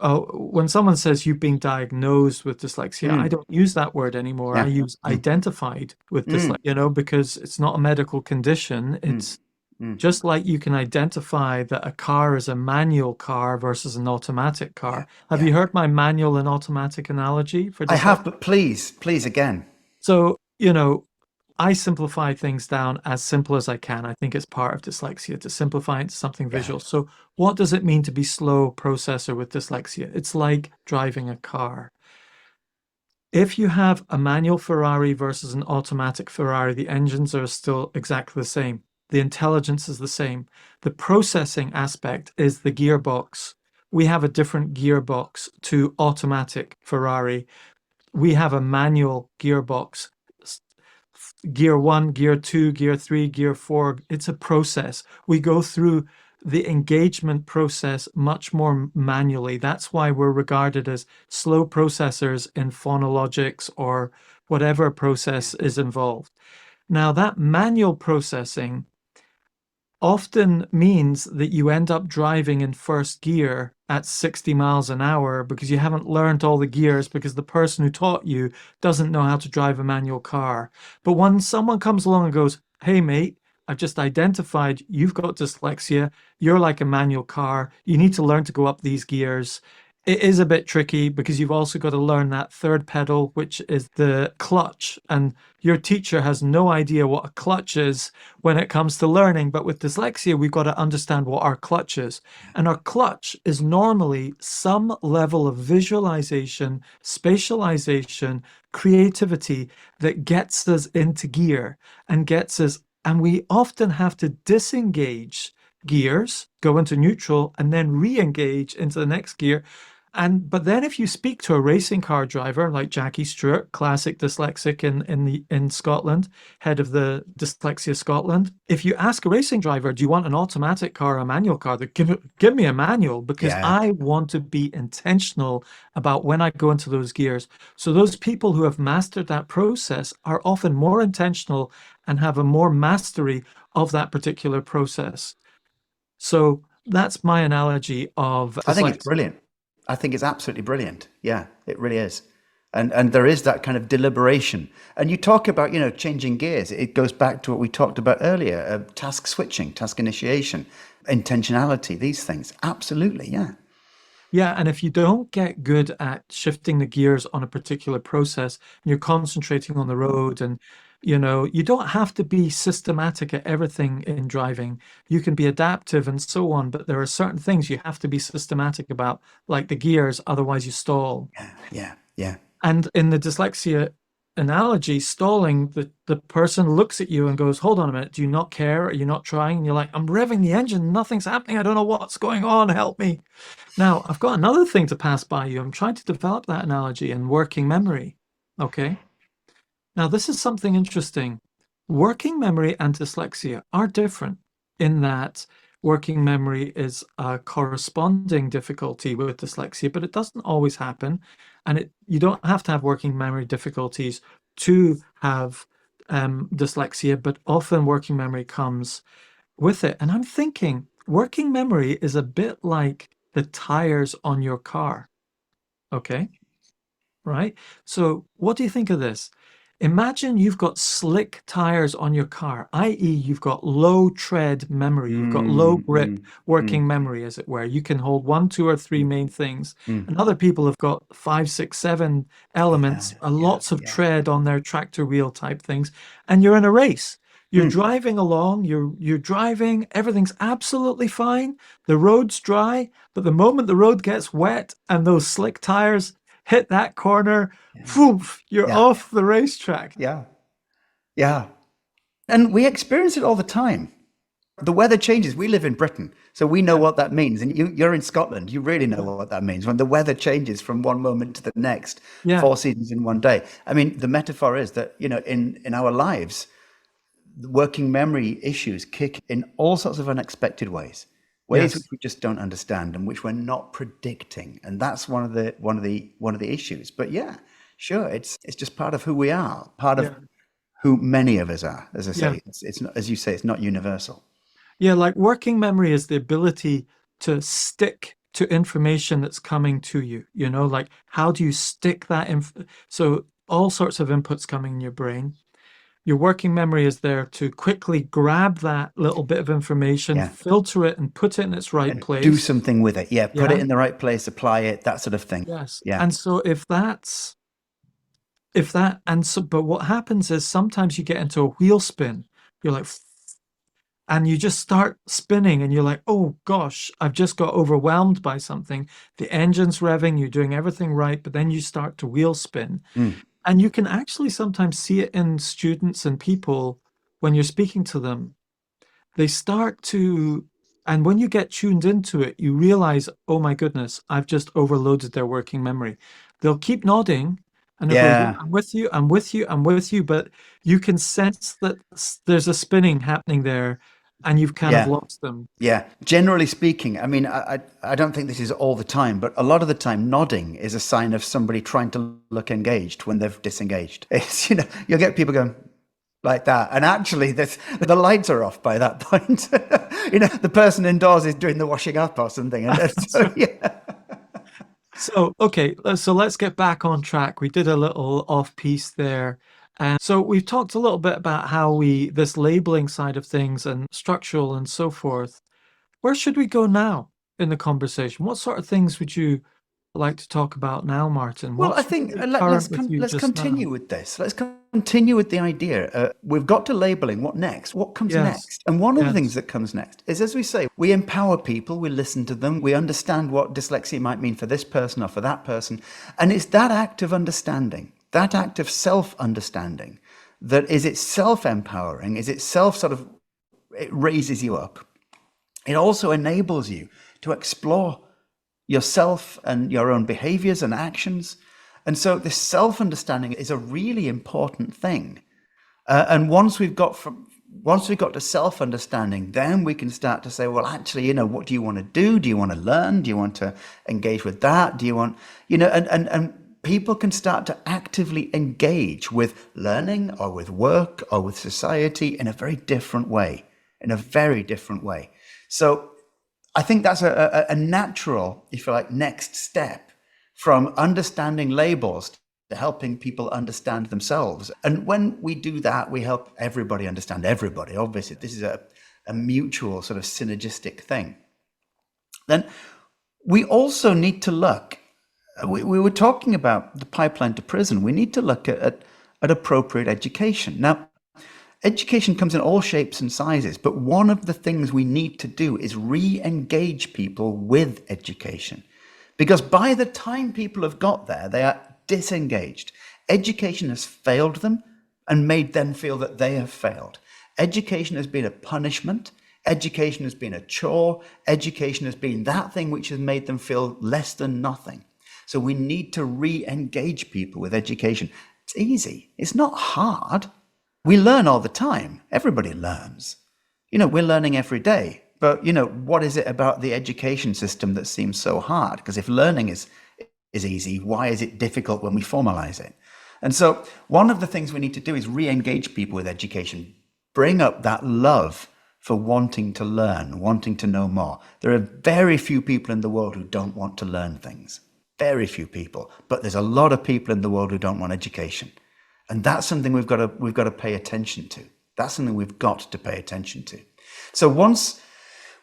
oh, when someone says you've been diagnosed with dyslexia, I Mm. don't use that word anymore. I Yeah. use Mm. identified with dyslexia, Mm. you know, because it's not a medical condition. Mm. It's Mm. just like you can identify that a car is a manual car versus an automatic Yeah. car. Have Yeah. you heard my manual and automatic analogy for I dyslexia? have, but please again. So, you know, I simplify things down as simple as I can. I think it's part of dyslexia to simplify it to something Yeah. visual. So, what does it mean to be slow processor with dyslexia? It's like driving a car. If you have a manual Ferrari versus an automatic Ferrari, the engines are still exactly the same. The intelligence is the same. The processing aspect is the gearbox. We have a different gearbox to automatic Ferrari. We have a manual gearbox. Gear one, gear two, gear three, gear four. It's a process. We go through the engagement process much more manually. That's why we're regarded as slow processors in phonologics or whatever process is involved. Now, that manual processing often means that you end up driving in first gear at 60 miles an hour because you haven't learned all the gears because the person who taught you doesn't know how to drive a manual car. But when someone comes along and goes, hey, mate, I've just identified you've got dyslexia. You're like a manual car. You need to learn to go up these gears. It is a bit tricky because you've also got to learn that third pedal, which is the clutch. And your teacher has no idea what a clutch is when it comes to learning. But with dyslexia, we've got to understand what our clutch is. And our clutch is normally some level of visualization, spatialization, creativity that gets us into gear and gets us. And we often have to disengage gears, go into neutral, and then re-engage into the next gear. But then if you speak to a racing car driver like Jackie Stewart, classic dyslexic in Scotland, head of the Dyslexia Scotland, if you ask a racing driver, do you want an automatic car or a manual car? They give me a manual because Yeah. I want to be intentional about when I go into those gears. So those people who have mastered that process are often more intentional and have a more mastery of that particular process. So that's my analogy of I think it's dyslexia. brilliant. I think it's absolutely brilliant. Yeah, it really is. And there is that kind of deliberation. And you talk about, changing gears. It goes back to what we talked about earlier, task switching, task initiation, intentionality, these things. Absolutely, yeah. Yeah, and if you don't get good at shifting the gears on a particular process, and you're concentrating on the road and you don't have to be systematic at everything in driving. You can be adaptive and so on, but there are certain things you have to be systematic about, like the gears, otherwise you stall. Yeah, yeah, yeah. And in the dyslexia analogy, stalling, the person looks at you and goes, hold on a minute, do you not care? Are you not trying? And you're like, I'm revving the engine, nothing's happening. I don't know what's going on. Help me. Now, I've got another thing to pass by you. I'm trying to develop that analogy in working memory. Okay. Now, this is something interesting. Working memory and dyslexia are different in that working memory is a corresponding difficulty with dyslexia, but it doesn't always happen. And you don't have to have working memory difficulties to have dyslexia, but often working memory comes with it. And I'm thinking working memory is a bit like the tires on your car. Okay. Right? So, what do you think of this? Imagine you've got slick tires on your car, i.e., you've got low tread memory, you've got low Mm, grip mm, working mm, memory, as it were. You can hold one, two, or three main things. mm. And other people have got five, six, seven Yeah, elements, yeah, lots of yeah. tread on their tractor wheel type things, and you're in a race. You're Mm, driving along, you're driving, everything's absolutely fine. The road's dry, but the moment the road gets wet and those slick tires hit that corner, yeah, poof, you're yeah, off the racetrack. yeah, yeah. And we experience it all the time. The weather changes. We live in Britain, so we know Yeah. what that means. And you're in Scotland. You really know what that means when the weather changes from one moment to the next, Yeah. 4 seasons in one day. I mean, the metaphor is that, in our lives, the working memory issues kick in all sorts of unexpected ways, ways which Yes. we just don't understand and which we're not predicting. And that's one of the issues. But yeah, sure, it's just part of who we are, part of Yeah. who many of us are. As I Yeah. say, it's not, as you say, it's not universal. Yeah. Like working memory is the ability to stick to information that's coming to you. Like how do you stick that so all sorts of inputs coming in your brain. Your working memory is there to quickly grab that little bit of information, Yeah. filter it, and put it in its right And do place. something with it. Yeah. Put it Yeah. in the right place, apply it, that sort of thing. Yes. Yeah. And so but what happens is sometimes you get into a wheel spin. You're like, and you just start spinning and you're like, oh gosh, I've just got overwhelmed by something. The engine's revving, you're doing everything right, but then you start to wheel spin. Mm. And you can actually sometimes see it in students and people when you're speaking to them. They start to, and when you get tuned into it, you realize, oh my goodness, I've just overloaded their working memory. They'll keep nodding and they'll go, yeah, Yeah. I'm with you, I'm with you, I'm with you. But you can sense that there's a spinning happening there and you've kind of Yeah. lost them. Yeah, generally speaking, I mean, I don't think this is all the time, but a lot of the time, nodding is a sign of somebody trying to look engaged when they've disengaged. It's, you'll get people going like that, and actually, the lights are off by that point. The person indoors is doing the washing up or something, and so yeah. So, okay, so let's get back on track. We did a little off piece there. And so we've talked a little bit about how this labeling side of things and structural and so forth. Where should we go now in the conversation? What sort of things would you like to talk about now, Martin? Well, I What's think really current with you let's just now? continue with this. Let's continue with the idea. We've got to labeling. What next? What comes Yes, next? And one of the things yes, that comes next is, as we say, we empower people. We listen to them. We understand what dyslexia might mean for this person or for that person, and it's that act of understanding, that act of self-understanding, that is itself empowering. Is itself it raises you up. It also enables you to explore yourself and your own behaviors and actions. And so this self-understanding is a really important thing. And once we've got to self-understanding, then we can start to say, well, actually, what do you want to do? Do you want to learn? Do you want to engage with that? Do you want, and people can start to actively engage with learning or with work or with society in a very different way, So I think that's a natural, if you like, next step from understanding labels to helping people understand themselves. And when we do that, we help everybody understand everybody. Obviously, this is a mutual sort of synergistic thing. Then we also need to look, we were talking about the pipeline to prison. We need to look at appropriate education. Now, education comes in all shapes and sizes, but one of the things we need to do is re-engage people with education. Because by the time people have got there, they are disengaged. Education has failed them and made them feel that they have failed. Education has been a punishment. Education has been a chore. Education has been that thing which has made them feel less than nothing. So we need to re-engage people with education. It's easy. It's not hard. We learn all the time. Everybody learns. We're learning every day. But, what is it about the education system that seems so hard? Because if learning is easy, why is it difficult when we formalize it? And so one of the things we need to do is re-engage people with education, bring up that love for wanting to learn, wanting to know more. There are very few people in the world who don't want to learn things. Very few people. But there's a lot of people in the world who don't want education. And that's something we've got to pay attention to. That's something we've got to pay attention to. So once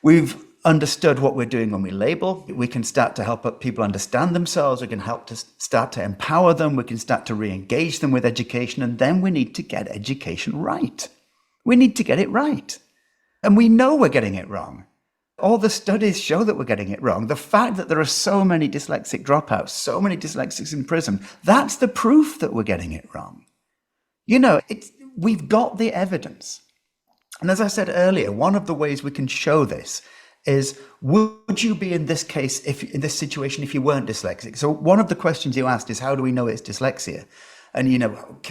we've understood what we're doing when we label, we can start to help people understand themselves. We can help to start to empower them. We can start to re-engage them with education. And then we need to get education right. We need to get it right. And we know we're getting it wrong. All the studies show that we're getting it wrong. The fact that there are so many dyslexic dropouts, so many dyslexics in prison, that's the proof that we're getting it wrong. We've got the evidence. And as I said earlier, one of the ways we can show this is, would you be in this case, in this situation, if you weren't dyslexic? So one of the questions you asked is, how do we know it's dyslexia? And,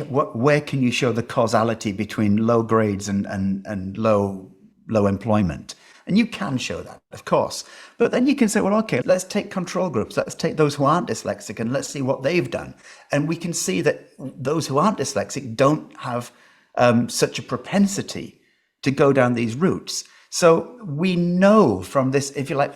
where can you show the causality between low grades and low employment? And you can show that, of course. But then you can say, well, okay, let's take control groups. Let's take those who aren't dyslexic and let's see what they've done. And we can see that those who aren't dyslexic don't have such a propensity to go down these routes. So we know from this, if you like,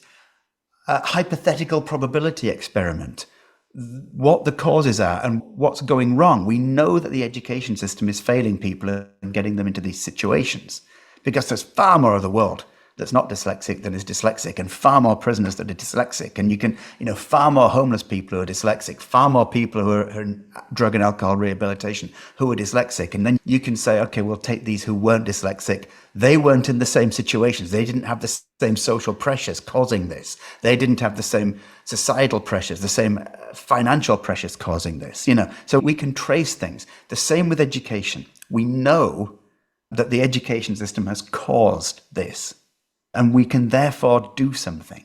hypothetical probability experiment, what the causes are and what's going wrong. We know that the education system is failing people and getting them into these situations, because there's far more of the world that's not dyslexic than is dyslexic, and far more prisoners that are dyslexic. And you can, far more homeless people who are dyslexic, far more people who are in drug and alcohol rehabilitation who are dyslexic. And then you can say, okay, we'll take these who weren't dyslexic. They weren't in the same situations. They didn't have the same social pressures causing this. They didn't have the same societal pressures, the same financial pressures causing this, So we can trace things. The same with education. We know that the education system has caused this, and we can therefore do something.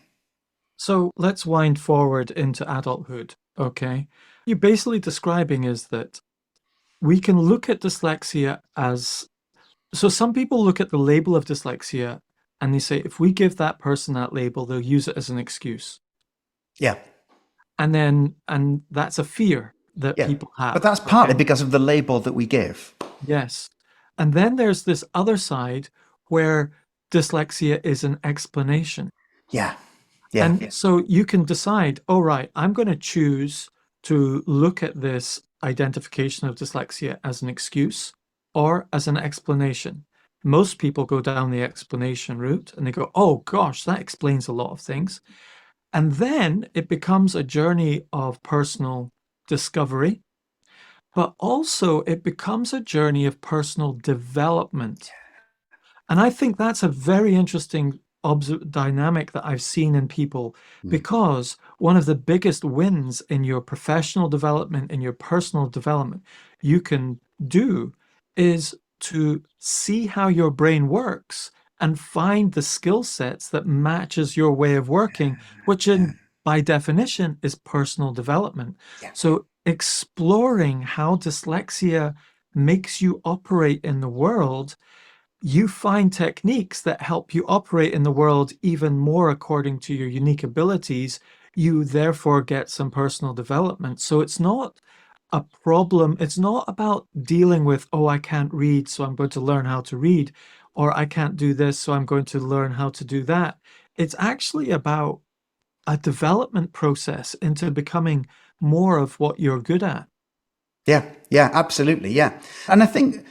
So let's wind forward into adulthood, okay? You're basically describing is that we can look at dyslexia as... So some people look at the label of dyslexia and they say, if we give that person that label, they'll use it as an excuse. Yeah. And that's a fear that people have. But that's partly because of the label that we give. Yes. And then there's this other side where dyslexia is an explanation. Yeah. So you can decide, right, I'm going to choose to look at this identification of dyslexia as an excuse or as an explanation. Most people go down the explanation route and they go, oh gosh, that explains a lot of things. And then it becomes a journey of personal discovery, but also it becomes a journey of personal development. And I think that's a very interesting dynamic that I've seen in people, because one of the biggest wins in your professional development, in your personal development, you can do is to see how your brain works and find the skill sets that matches your way of working, which by definition is personal development. So exploring how dyslexia makes you operate in the world, you find techniques that help you operate in the world even more according to your unique abilities. You therefore get some personal development. So it's not a problem. It's not about dealing with, I can't read, so I'm going to learn how to read, or I can't do this, so I'm going to learn how to do that. It's actually about a development process into becoming more of what you're good at. Yeah, absolutely. Yeah. And I think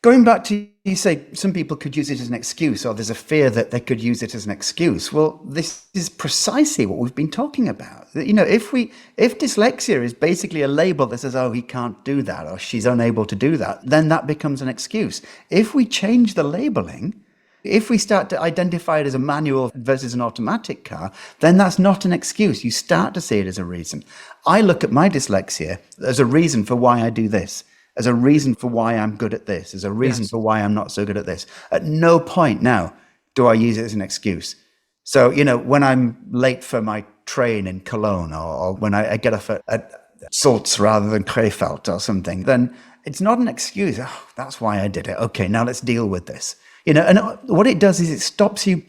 going back to, you say some people could use it as an excuse, or there's a fear that they could use it as an excuse. Well, this is precisely what we've been talking about. If dyslexia is basically a label that says, he can't do that, or she's unable to do that, then that becomes an excuse. If we change the labeling, if we start to identify it as a manual versus an automatic car, then that's not an excuse. You start to see it as a reason. I look at my dyslexia as a reason for why I do this, as a reason for why I'm good at this, as a reason for why I'm not so good at this. At no point now do I use it as an excuse. So, when I'm late for my train in Cologne, or when I get off at Sulz rather than Krefeld or something, then it's not an excuse. That's why I did it. Okay, now let's deal with this. And what it does is it stops you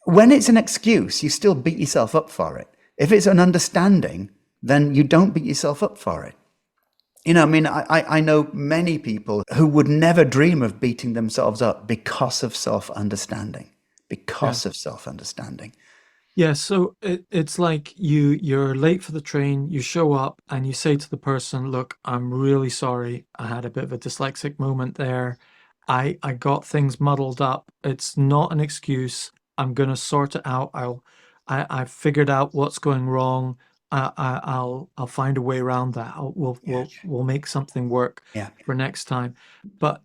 when it's an excuse, you still beat yourself up for it. If it's an understanding, then you don't beat yourself up for it. I mean, I know many people who would never dream of beating themselves up because of self-understanding, Yeah. because of self-understanding. Yeah, so it's like you're late for the train, you show up and you say to the person, "Look, I'm really sorry. I had a bit of a dyslexic moment there. I got things muddled up. It's not an excuse. I'm gonna sort it out. I figured out what's going wrong. I'll find a way around that. We'll Yeah, we'll make something work yeah, for next time." But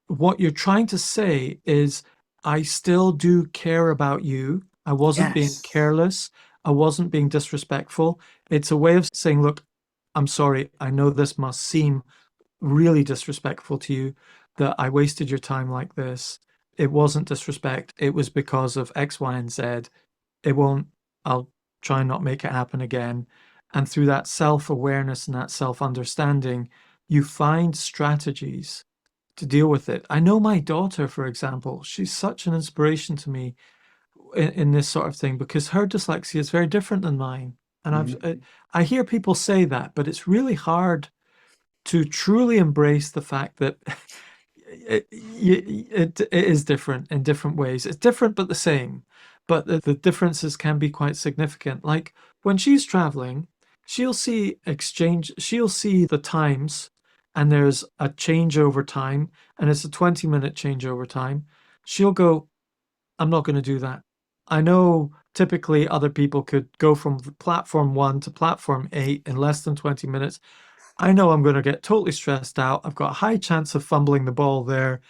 what you're trying to say is, I still do care about you. I wasn't being yes, careless. I wasn't being disrespectful. It's a way of saying, look, I'm sorry. I know this must seem really disrespectful to you that I wasted your time like this. It wasn't disrespect. It was because of X, Y, and Z. It won't, I'll try and not make it happen again. And through that self-awareness and that self-understanding, you find strategies to deal with it. I know my daughter, for example, she's such an inspiration to me in this sort of thing because her dyslexia is very different than mine. And mhm, I hear people say that, but it's really hard to truly embrace the fact that it is different in different ways. It's different but the same, but the differences can be quite significant. Like when she's traveling, she'll see the times, and there's a changeover time, and it's a 20-minute changeover time. She'll go, I'm not going to do that. I know typically other people could go from platform 1 to platform 8 in less than 20 minutes. I know I'm going to get totally stressed out. I've got a high chance of fumbling the ball there.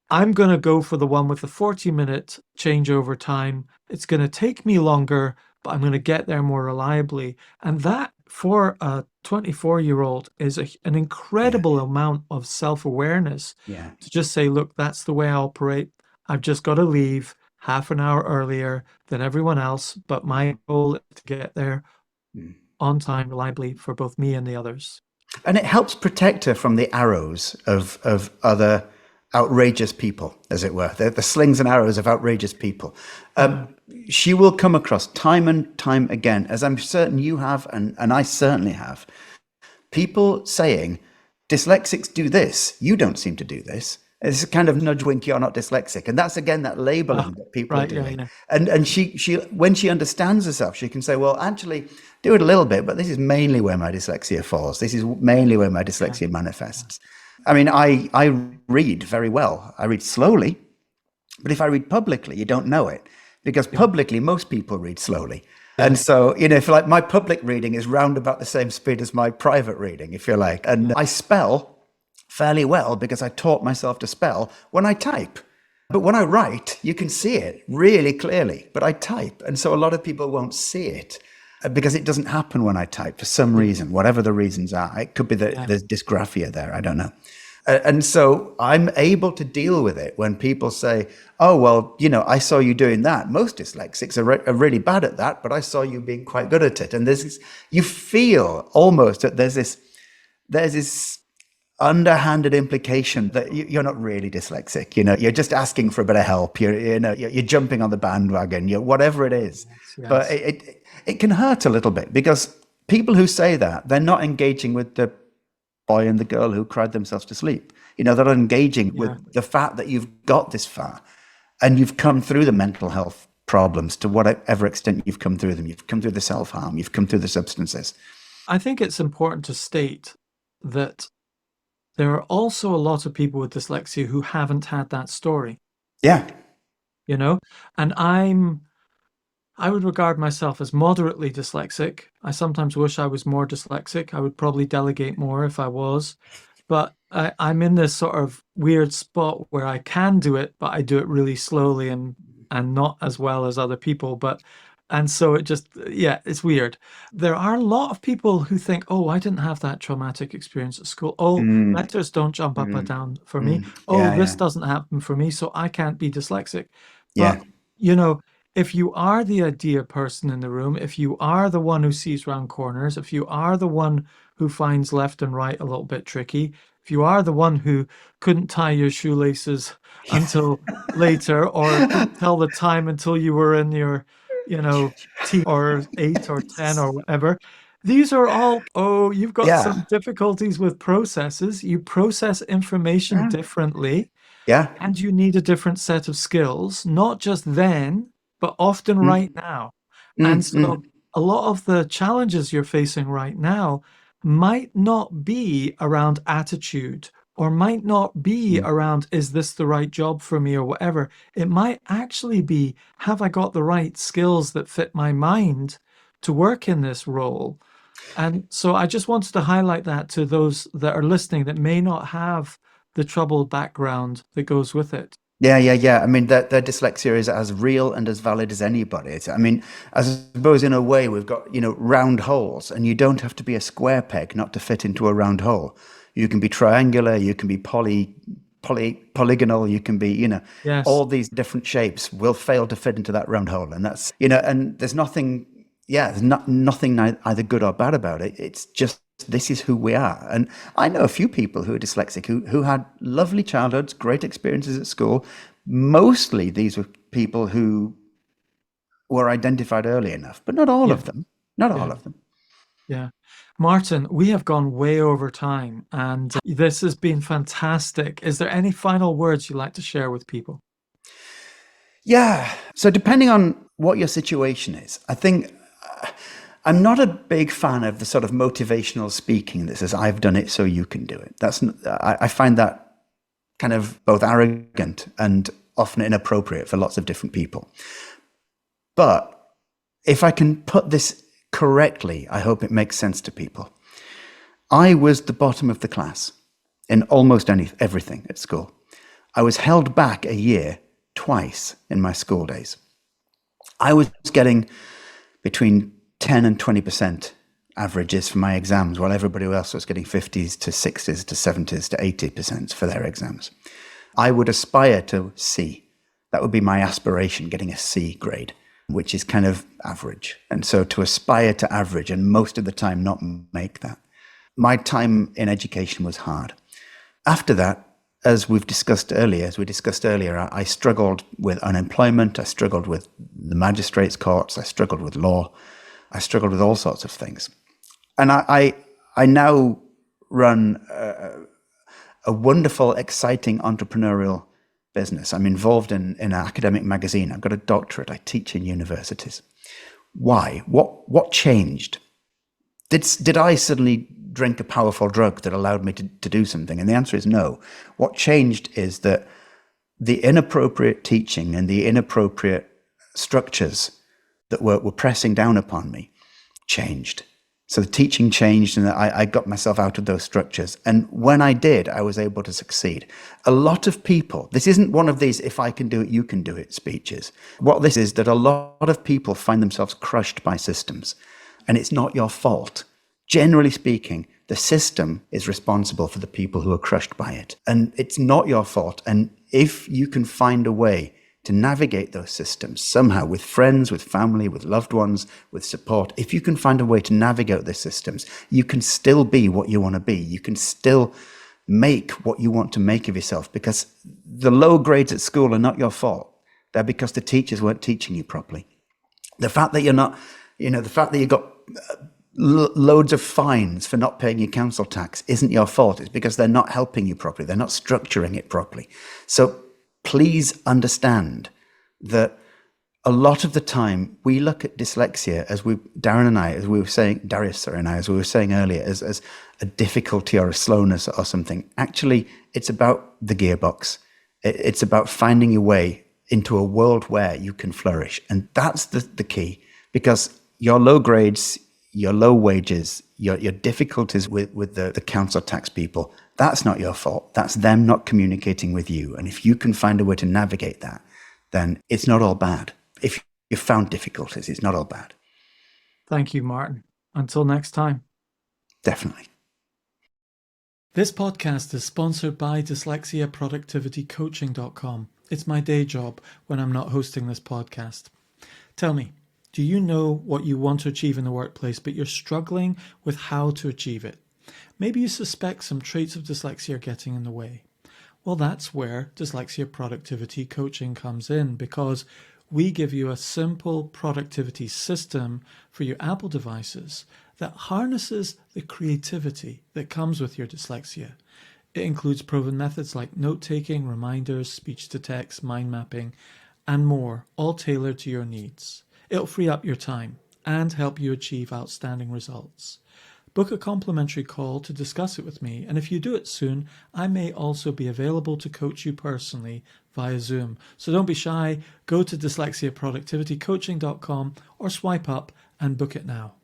I'm going to go for the one with the 40-minute changeover time. It's going to take me longer, but I'm going to get there more reliably. And that, for a 24-year-old, is an yeah, incredible amount of self-awareness yeah. to just say, look, that's the way I operate. I've just got to leave half an hour earlier than everyone else, but my goal is to get there Mm. on time reliably for both me and the others. And it helps protect her from the arrows of other outrageous people, as it were, the slings and arrows of outrageous people. Yeah. She will come across time and time again, as I'm certain you have, and I certainly have, people saying, dyslexics do this, you don't seem to do this. It's a kind of nudge wink, you're not dyslexic. And that's again that Ah, labeling that people are right. Yeah. doing. Yeah. And she when she understands herself, she can say, well, actually do it a little bit, but this is mainly where my dyslexia falls. This is mainly where my Yeah. dyslexia manifests. I mean, I read very well. I read slowly, but if I read publicly, you don't know it because Yeah. publicly, most people read slowly. Yeah. And so, if like my public reading is round about the same speed as my private reading, if you like. And I spell fairly well because I taught myself to spell when I type. But when I write, you can see it really clearly, but I type. And so a lot of people won't see it because it doesn't happen when I type for some Yeah. reason, whatever the reasons are. It could be that Yeah. there's dysgraphia there. I don't know. And so I'm able to deal with it when people say, oh, well, I saw you doing that. Most dyslexics are really bad at that, but I saw you being quite good at it. And you feel almost that there's this underhanded implication that you're not really dyslexic. You're just asking for a bit of help. You're jumping on the bandwagon, whatever it is. But Yes. it can hurt a little bit because people who say that, they're not engaging with the boy and the girl who cried themselves to sleep. They're engaging Yeah. with the fact that you've got this far and you've come through the mental health problems to whatever extent you've come through them. You've come through the self-harm, you've come through the substances. I think it's important to state that there are also a lot of people with dyslexia who haven't had that story, Yeah. you know? And I would regard myself as moderately dyslexic. I sometimes wish I was more dyslexic. I would probably delegate more if I was. But I'm in this sort of weird spot where I can do it, but I do it really slowly and not as well as other people. And so it just, yeah, it's weird. There are a lot of people who think, oh, I didn't have that traumatic experience at school. Oh, Mm, letters don't jump up and mm, down for me. Oh, yeah, this yeah, doesn't happen for me, so I can't be dyslexic. yeah. But, you know, if you are the idea person in the room, if you are the one who sees round corners, if you are the one who finds left and right a little bit tricky, if you are the one who couldn't tie your shoelaces until later or couldn't tell the time until you were in your, T or 8 or 10 or whatever, these are all, oh, you've got Yeah. some difficulties with processes. You process information differently. Yeah. And you need a different set of skills, not just then, but often Mm, right now. And mm, so mm, a lot of the challenges you're facing right now might not be around attitude or might not be mm. around, is this the right job for me or whatever? It might actually be, have I got the right skills that fit my mind to work in this role? And so I just wanted to highlight that to those that are listening that may not have the troubled background that goes with it. Yeah. I mean, their dyslexia is as real and as valid as anybody. I mean, I suppose in a way we've got, round holes, and you don't have to be a square peg not to fit into a round hole. You can be triangular, you can be polygonal, you can be, Yes. all these different shapes will fail to fit into that round hole. And that's, and there's nothing, there's nothing either good or bad about it. It's just, this is who we are. And I know a few people who are dyslexic who had lovely childhoods, great experiences at school. Mostly these were people who were identified early enough, but not all Yeah. of them. Not all Yeah. of them. Yeah. Martin, we have gone way over time and this has been fantastic. Is there any final words you'd like to share with people? Yeah. So depending on what your situation is, I think I'm not a big fan of the sort of motivational speaking that says, I've done it, so you can do it. I find that kind of both arrogant and often inappropriate for lots of different people. But if I can put this correctly, I hope it makes sense to people. I was the bottom of the class in almost everything at school. I was held back a year twice in my school days. I was getting between 10 and 20% averages for my exams, while everybody else was getting 50s to 60s to 70s to 80% for their exams. I would aspire to C. That would be my aspiration, getting a C grade, which is kind of average. And so to aspire to average and most of the time not make that. My time in education was hard. After that, as we discussed earlier, I struggled with unemployment. I struggled with the magistrates' courts. I struggled with law. I struggled with all sorts of things. And I now run a wonderful, exciting entrepreneurial business. I'm involved in an academic magazine. I've got a doctorate. I teach in universities. Why? What changed? Did I suddenly drink a powerful drug that allowed me to do something? And the answer is no. What changed is that the inappropriate teaching and the inappropriate structures that were pressing down upon me changed. So the teaching changed and I got myself out of those structures. And when I did, I was able to succeed. A lot of people, this isn't one of these, if I can do it, you can do it speeches. What this is, that a lot of people find themselves crushed by systems. And it's not your fault. Generally speaking, the system is responsible for the people who are crushed by it. And it's not your fault. And if you can find a way to navigate those systems somehow with friends, with family, with loved ones, with support, if you can find a way to navigate the systems, you can still be what you want to be. You can still make what you want to make of yourself, because the low grades at school are not your fault. They're because the teachers weren't teaching you properly. The fact that you're not, the fact that you got loads of fines for not paying your council tax isn't your fault. It's because they're not helping you properly. They're not structuring it properly. So please understand that a lot of the time we look at dyslexia, as Darius and I, as we were saying earlier, as a difficulty or a slowness or something. Actually, it's about the gearbox. It's about finding your way into a world where you can flourish. And that's the key, because your low grades, your low wages, your difficulties with the council tax people, that's not your fault. That's them not communicating with you. And if you can find a way to navigate that, then it's not all bad. If you found difficulties, it's not all bad. Thank you, Martin. Until next time. Definitely. This podcast is sponsored by dyslexiaproductivitycoaching.com. It's my day job when I'm not hosting this podcast. Tell me, do you know what you want to achieve in the workplace, but you're struggling with how to achieve it? Maybe you suspect some traits of dyslexia are getting in the way. Well, that's where dyslexia productivity coaching comes in, because we give you a simple productivity system for your Apple devices that harnesses the creativity that comes with your dyslexia. It includes proven methods like note-taking, reminders, speech-to-text, mind mapping, and more, all tailored to your needs. It'll free up your time and help you achieve outstanding results. Book a complimentary call to discuss it with me, and if you do it soon, I may also be available to coach you personally via Zoom. So don't be shy, go to dyslexiaproductivitycoaching.com or swipe up and book it now.